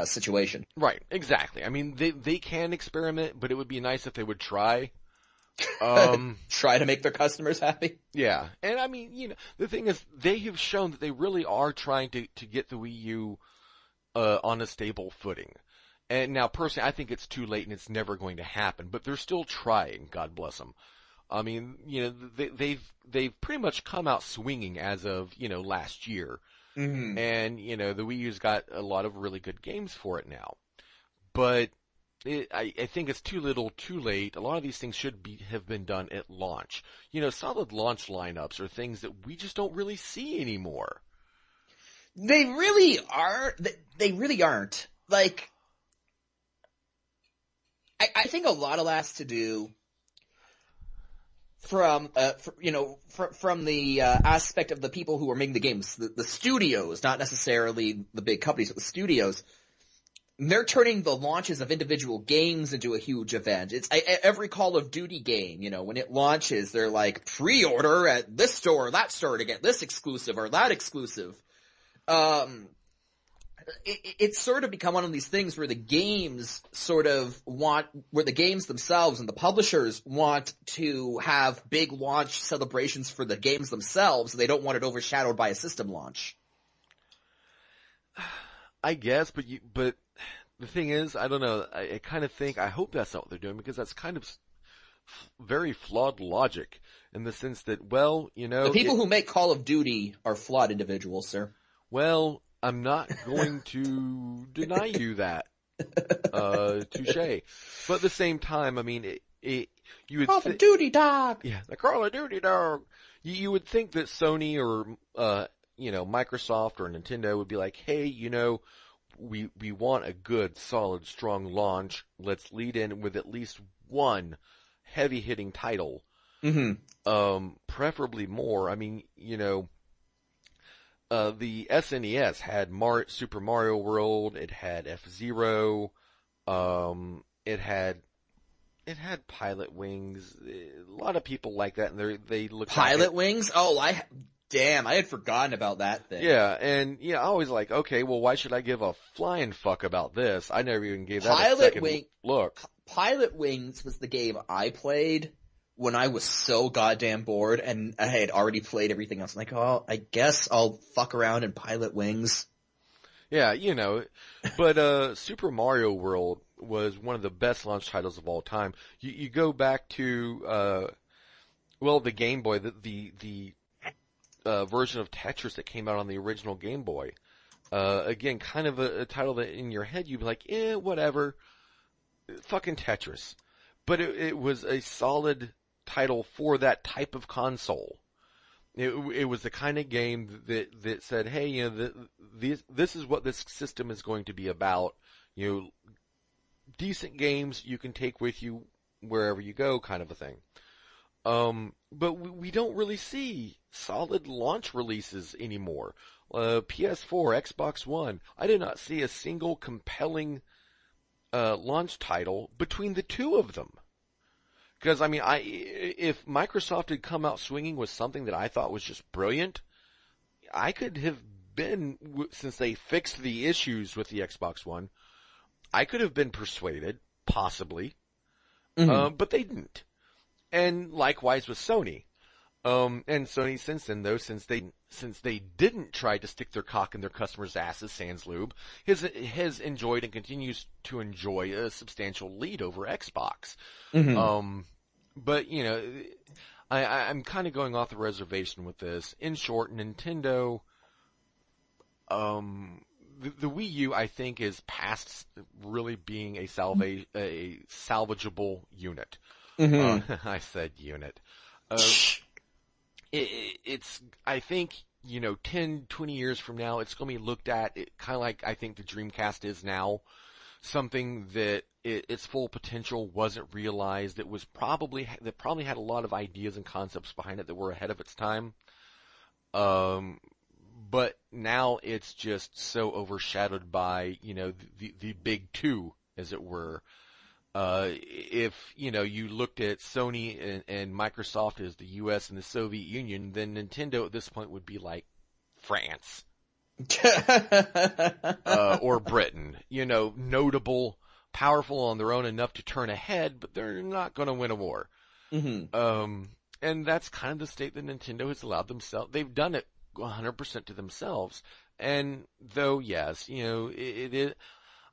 situation. Right, exactly. I mean, they can experiment, but it would be nice if they would try. Try to make their customers happy. Yeah, and I mean, the thing is, they have shown that they really are trying to get the Wii U on a stable footing. And now, personally, I think it's too late and it's never going to happen, but they're still trying, God bless them. I mean, they've pretty much come out swinging as of, last year. Mm-hmm. And, the Wii U's got a lot of really good games for it now. But I think it's too little, too late. A lot of these things should have been done at launch. Solid launch lineups are things that we just don't really see anymore. They really are. They really aren't. Like, I think a lot of that has to do from the aspect of the people who are making the games, the studios, not necessarily the big companies, but the studios. They're turning the launches of individual games into a huge event. It's every Call of Duty game, when it launches, they're like, pre-order at this store or that store to get this exclusive or that exclusive. It's sort of become one of these things where the games where the games themselves and the publishers want to have big launch celebrations for the games themselves. They don't want it overshadowed by a system launch. I guess, but the thing is, I don't know. I kind of think, I hope that's not what they're doing, because that's kind of very flawed logic in the sense that, the people who make Call of Duty are flawed individuals, sir. Well, I'm not going to deny you that. Touche. But at the same time, I mean, you would Call of Duty dog. Yeah, the Call of Duty dog. You would think that Sony or Microsoft or Nintendo would be like, hey, we want a good, solid, strong launch. Let's lead in with at least one heavy-hitting title. Mm-hmm. Preferably more. I mean, the SNES had Super Mario World. It had F-Zero. It had Pilot Wings. A lot of people like that, and they look Pilot Wings. Oh, I had forgotten about that thing. Yeah, and I always like, okay, well, why should I give a flying fuck about this? I never even gave that a second look. Pilot Wings was the game I played when I was so goddamn bored, and I had already played everything else. I'm like, oh, I guess I'll fuck around in Pilot Wings. Yeah, but Super Mario World was one of the best launch titles of all time. You go back to, the Game Boy, the version of Tetris that came out on the original Game Boy. Again, kind of a title that in your head you'd be like, whatever, fucking Tetris. But it was a solid title for that type of console. It was the kind of game that said, hey, this is what this system is going to be about. Decent games you can take with you wherever you go, kind of a thing. But we don't really see solid launch releases anymore. PS4, Xbox One, I did not see a single compelling launch title between the two of them. Because, I mean, if Microsoft had come out swinging with something that I thought was just brilliant, I could have been, since they fixed the issues with the Xbox One, I could have been persuaded, possibly, but they didn't. And likewise with Sony. And Sony since then, though, since they didn't try to stick their cock in their customers' asses, sans lube, has enjoyed and continues to enjoy a substantial lead over Xbox. But, I'm kind of going off the reservation with this. In short, Nintendo, the Wii U, I think, is past really being a salvageable unit. I said unit. It's, I think, 10, 20 years from now, it's going to be looked at kind of like I think the Dreamcast is now. Something that its full potential wasn't realized. That probably had a lot of ideas and concepts behind it that were ahead of its time. But now it's just so overshadowed by, the big two, as it were. If, you looked at Sony and Microsoft as the US and the Soviet Union, then Nintendo at this point would be like France. Or Britain. Notable, powerful on their own enough to turn ahead, but they're not going to win a war. And that's kind of the state that Nintendo has allowed themselves. They've done it 100% to themselves. And though, yes, it is.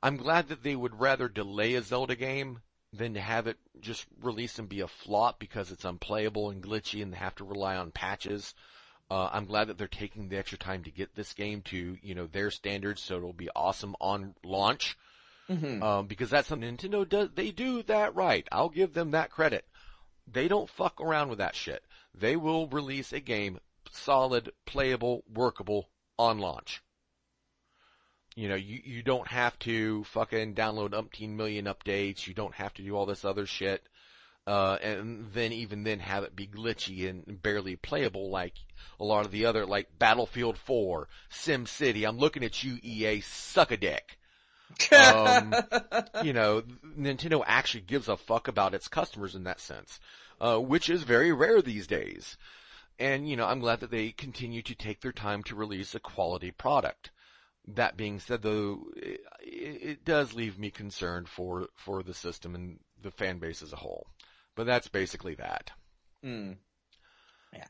I'm glad that they would rather delay a Zelda game than to have it just release and be a flop because it's unplayable and glitchy and they have to rely on patches. I'm glad that they're taking the extra time to get this game to, their standards, so it'll be awesome on launch. Because that's something Nintendo does. They do that right. I'll give them that credit. They don't fuck around with that shit. They will release a game solid, playable, workable on launch. You don't have to fucking download umpteen million updates. You don't have to do all this other shit. And then even then have it be glitchy and barely playable like a lot of the other, like Battlefield 4, Sim City. I'm looking at you, EA, suck a dick. Nintendo actually gives a fuck about its customers in that sense, which is very rare these days. And, I'm glad that they continue to take their time to release a quality product. That being said, though, it does leave me concerned for the system and the fan base as a whole. But that's basically that. Yeah,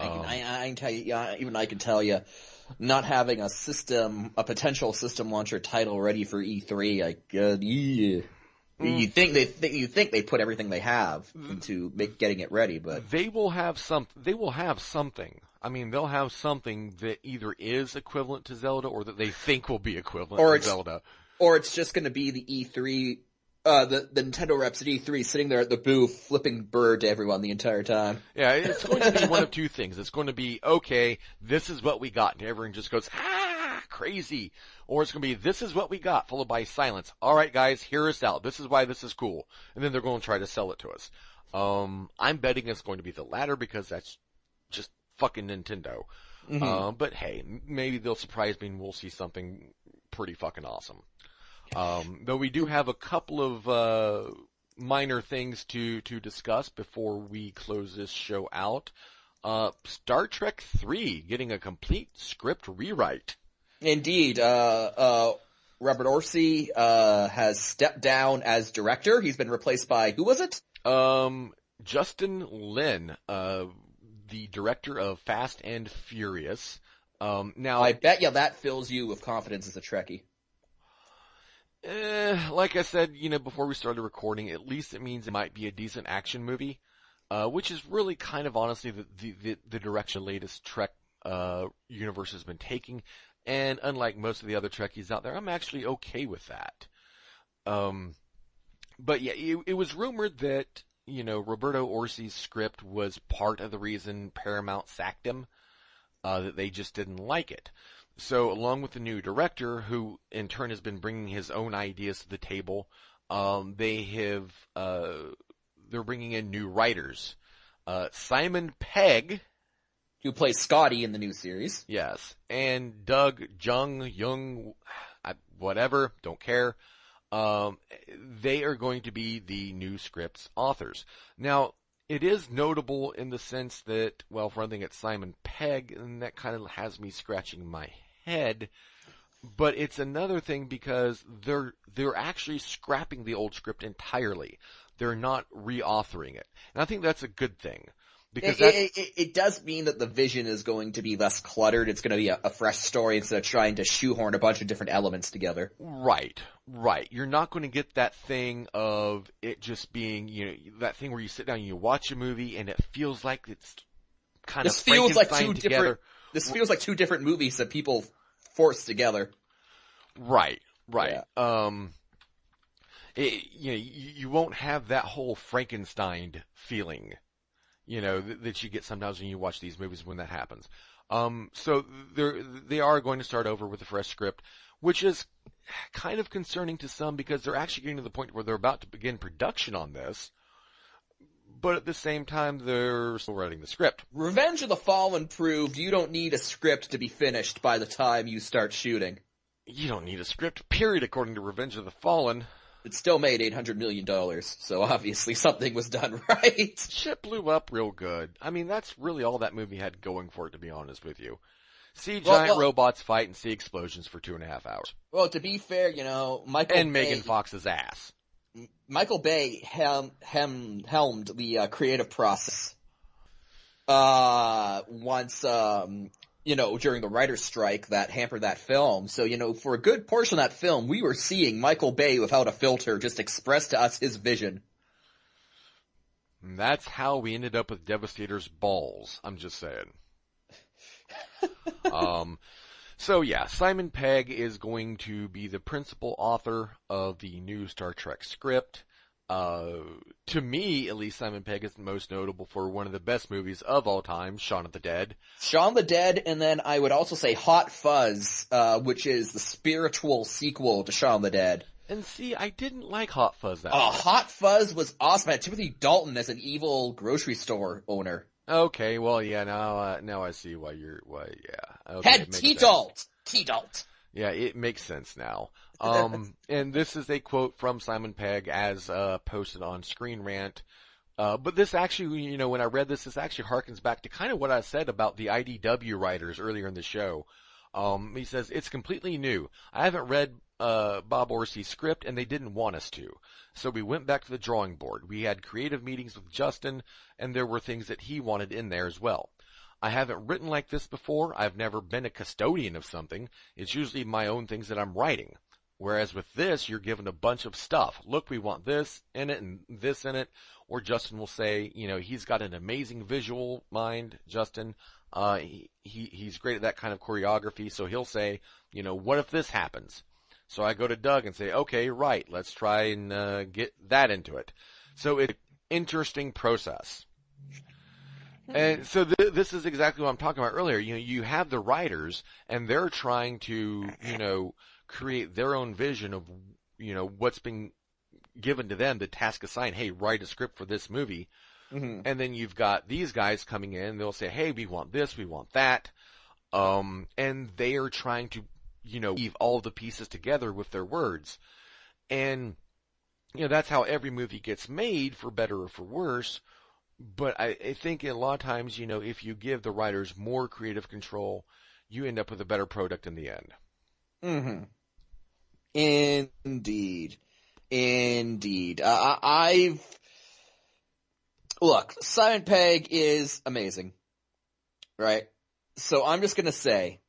I can tell you, even I can tell you, not having a potential system launcher title ready for E3, you think they put everything they have into getting it ready, but they will have something. I mean, they'll have something that either is equivalent to Zelda or that they think will be equivalent to Zelda. Or it's just going to be the E3, the Nintendo reps at E3 sitting there at the booth flipping bird to everyone the entire time. Yeah, it's going to be one of two things. It's going to be, okay, this is what we got, and everyone just goes, crazy. Or it's going to be, this is what we got, followed by silence. All right, guys, hear us out. This is why this is cool. And then they're going to try to sell it to us. I'm betting it's going to be the latter because that's just fucking Nintendo. But hey, maybe they'll surprise me and we'll see something pretty fucking awesome. Though we do have a couple of minor things to discuss before we close this show out. Star Trek 3 getting a complete script rewrite. Indeed. Robert Orci has stepped down as director. He's been replaced by, who was it? Justin Lin, the director of Fast and Furious. Now I bet you that fills you with confidence as a Trekkie. Like I said, before we started recording, at least it means it might be a decent action movie, which is really kind of honestly the direction the latest Trek universe has been taking. And unlike most of the other Trekkies out there, I'm actually okay with that. But yeah, it was rumored that, Roberto Orci's script was part of the reason Paramount sacked him, that they just didn't like it. So along with the new director, who in turn has been bringing his own ideas to the table, they're bringing in new writers. Simon Pegg, who plays Scotty in the new series. Yes. And Doug Jung, whatever, don't care. They are going to be the new script's authors. Now, it is notable in the sense that, well, for one thing, it's Simon Pegg, and that kind of has me scratching my head. But it's another thing because they're actually scrapping the old script entirely. They're not reauthoring it. And I think that's a good thing. Because it does mean that the vision is going to be less cluttered. It's going to be a fresh story instead of trying to shoehorn a bunch of different elements together. Right. You're not going to get that thing of it just being, that thing where you sit down and you watch a movie and it feels like it's kind of Frankenstein together. This feels like two different movies that people forced together. Right. Yeah. You won't have that whole Frankenstein feeling. That you get sometimes when you watch these movies when that happens. So they are going to start over with a fresh script, which is kind of concerning to some because they're actually getting to the point where they're about to begin production on this, but at the same time they're still writing the script. Revenge of the Fallen proved you don't need a script to be finished by the time you start shooting. You don't need a script, period, according to Revenge of the Fallen. It still made $800 million, so obviously something was done right. Shit blew up real good. I mean, that's really all that movie had going for it, to be honest with you. See giant robots fight and see explosions for 2.5 hours. Well, to be fair, Michael and Bay, Megan Fox's ass. Michael Bay helmed the creative process once, during the writer's strike that hampered that film. So, for a good portion of that film, we were seeing Michael Bay without a filter just express to us his vision. And that's how we ended up with Devastator's balls. I'm just saying. So yeah, Simon Pegg is going to be the principal author of the new Star Trek script. To me, at least, Simon Pegg is most notable for one of the best movies of all time, Shaun of the Dead. Shaun of the Dead, and then I would also say Hot Fuzz, which is the spiritual sequel to Shaun of the Dead. And see, I didn't like Hot Fuzz that much. Hot Fuzz was awesome. It had Timothy Dalton as an evil grocery store owner. Okay, well, yeah, now I see why yeah. Okay, Had T-Dalt! T-Dalt! Yeah, it makes sense now. And this is a quote from Simon Pegg as, posted on Screen Rant. But this actually, when I read this actually harkens back to kind of what I said about the IDW writers earlier in the show. He says, it's completely new. I haven't read, Bob Orci's script and they didn't want us to. So we went back to the drawing board. We had creative meetings with Justin and there were things that he wanted in there as well. I haven't written like this before. I've never been a custodian of something. It's usually my own things that I'm writing. Whereas with this, you're given a bunch of stuff. Look, we want this in it and this in it. Or Justin will say, he's got an amazing visual mind, Justin. He's great at that kind of choreography. So he'll say, what if this happens? So I go to Doug and say, okay, right, let's try and get that into it. So it's an interesting process. And so this is exactly what I'm talking about earlier. You have the writers and they're trying to, create their own vision of, what's being given to them, the task assigned, hey, write a script for this movie. Mm-hmm. And then you've got these guys coming in, they'll say, hey, we want this, we want that. And they are trying to, weave all the pieces together with their words. And, that's how every movie gets made, for better or for worse. But I think a lot of times, if you give the writers more creative control, you end up with a better product in the end. Mm-hmm. Indeed. Look, Simon Pegg is amazing, right? So I'm just gonna say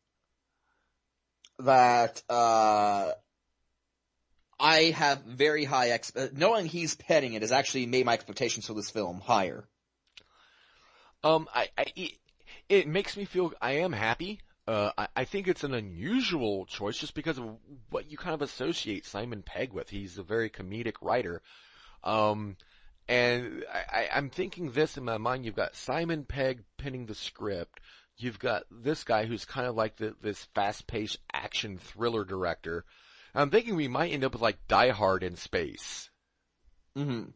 that, I have very high knowing he's penning it has actually made my expectations for this film higher. It makes me feel, I am happy. I think it's an unusual choice just because of what you kind of associate Simon Pegg with. He's a very comedic writer. And I'm thinking this in my mind. You've got Simon Pegg penning the script. You've got this guy who's kind of like this fast-paced action thriller director. I'm thinking we might end up with like Die Hard in space. Mm-hmm.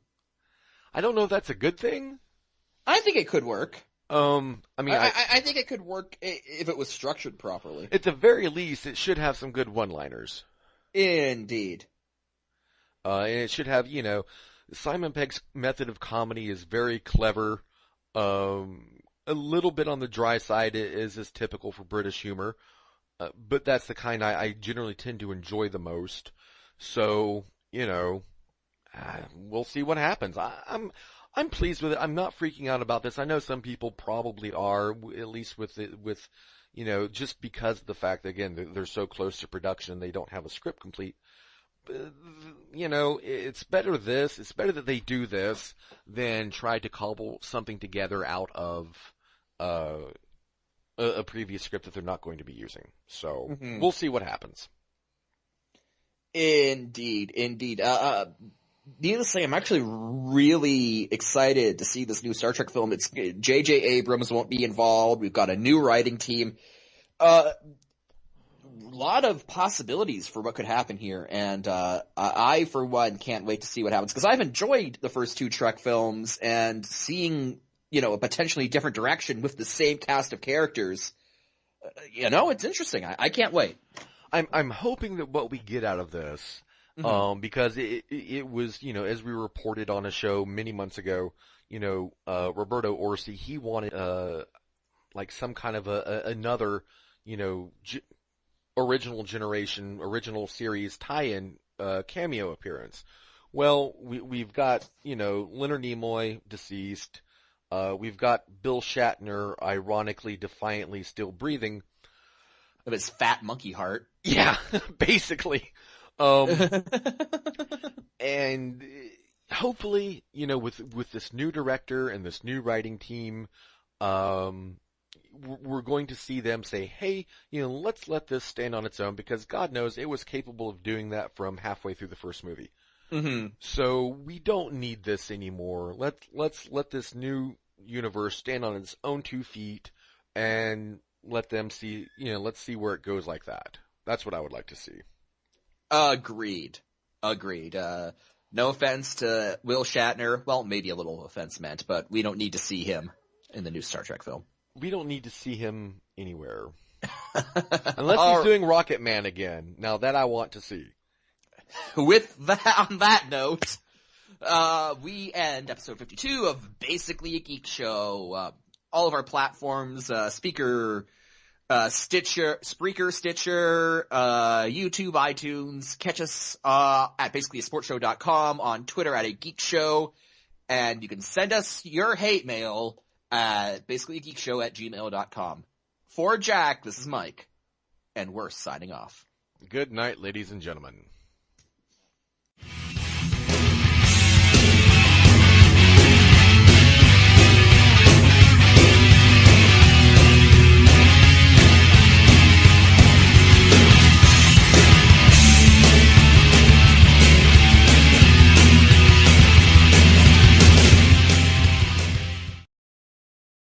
I don't know if that's a good thing. I think it could work. I think it could work if it was structured properly. At the very least, it should have some good one-liners. Indeed. And it should have, Simon Pegg's method of comedy is very clever. A little bit on the dry side is typical for British humor. But that's the kind I generally tend to enjoy the most. So, we'll see what happens. I'm pleased with it. I'm not freaking out about this. I know some people probably are, at least with just because of the fact that, again, they're so close to production, they don't have a script complete. It's better that they do this than try to cobble something together out of, a previous script that they're not going to be using. So, We'll see what happens. Indeed. Needless to say, I'm actually really excited to see this new Star Trek film. It's J.J. Abrams won't be involved. We've got a new writing team. A lot of possibilities for what could happen here, and I, for one, can't wait to see what happens, because I've enjoyed the first two Trek films, and seeing, a potentially different direction with the same cast of characters, it's interesting. I can't wait. I'm hoping that what we get out of this, because it was, as we reported on a show many months ago, Roberto Orci, he wanted, like some kind of another, original generation, original series tie-in, cameo appearance. Well, we've got, Leonard Nimoy, deceased. We've got Bill Shatner, ironically, defiantly still breathing. Of his fat monkey heart. Yeah, basically. And hopefully, with this new director and this new writing team, we're going to see them say, hey, let's let this stand on its own, because God knows it was capable of doing that from halfway through the first movie. Mm-hmm. So we don't need this anymore. Let's let this new universe stand on its own 2 feet and let them see, let's see where it goes like that. That's what I would like to see. Agreed. No offense to Will Shatner. Well, maybe a little offense meant, but we don't need to see him in the new Star Trek film. We don't need to see him anywhere. Unless he's doing Rocket Man again. Now that I want to see. With that, on that note, we end episode 52 of Basically a Geek Show. All of our platforms, Spreaker, Stitcher, YouTube, iTunes. Catch us at basicallyasportshow.com, on Twitter at a Geek Show, and you can send us your hate mail at basicallyageekshow@gmail.com. For Jack, this is Mike, and we're signing off. Good night, ladies and gentlemen.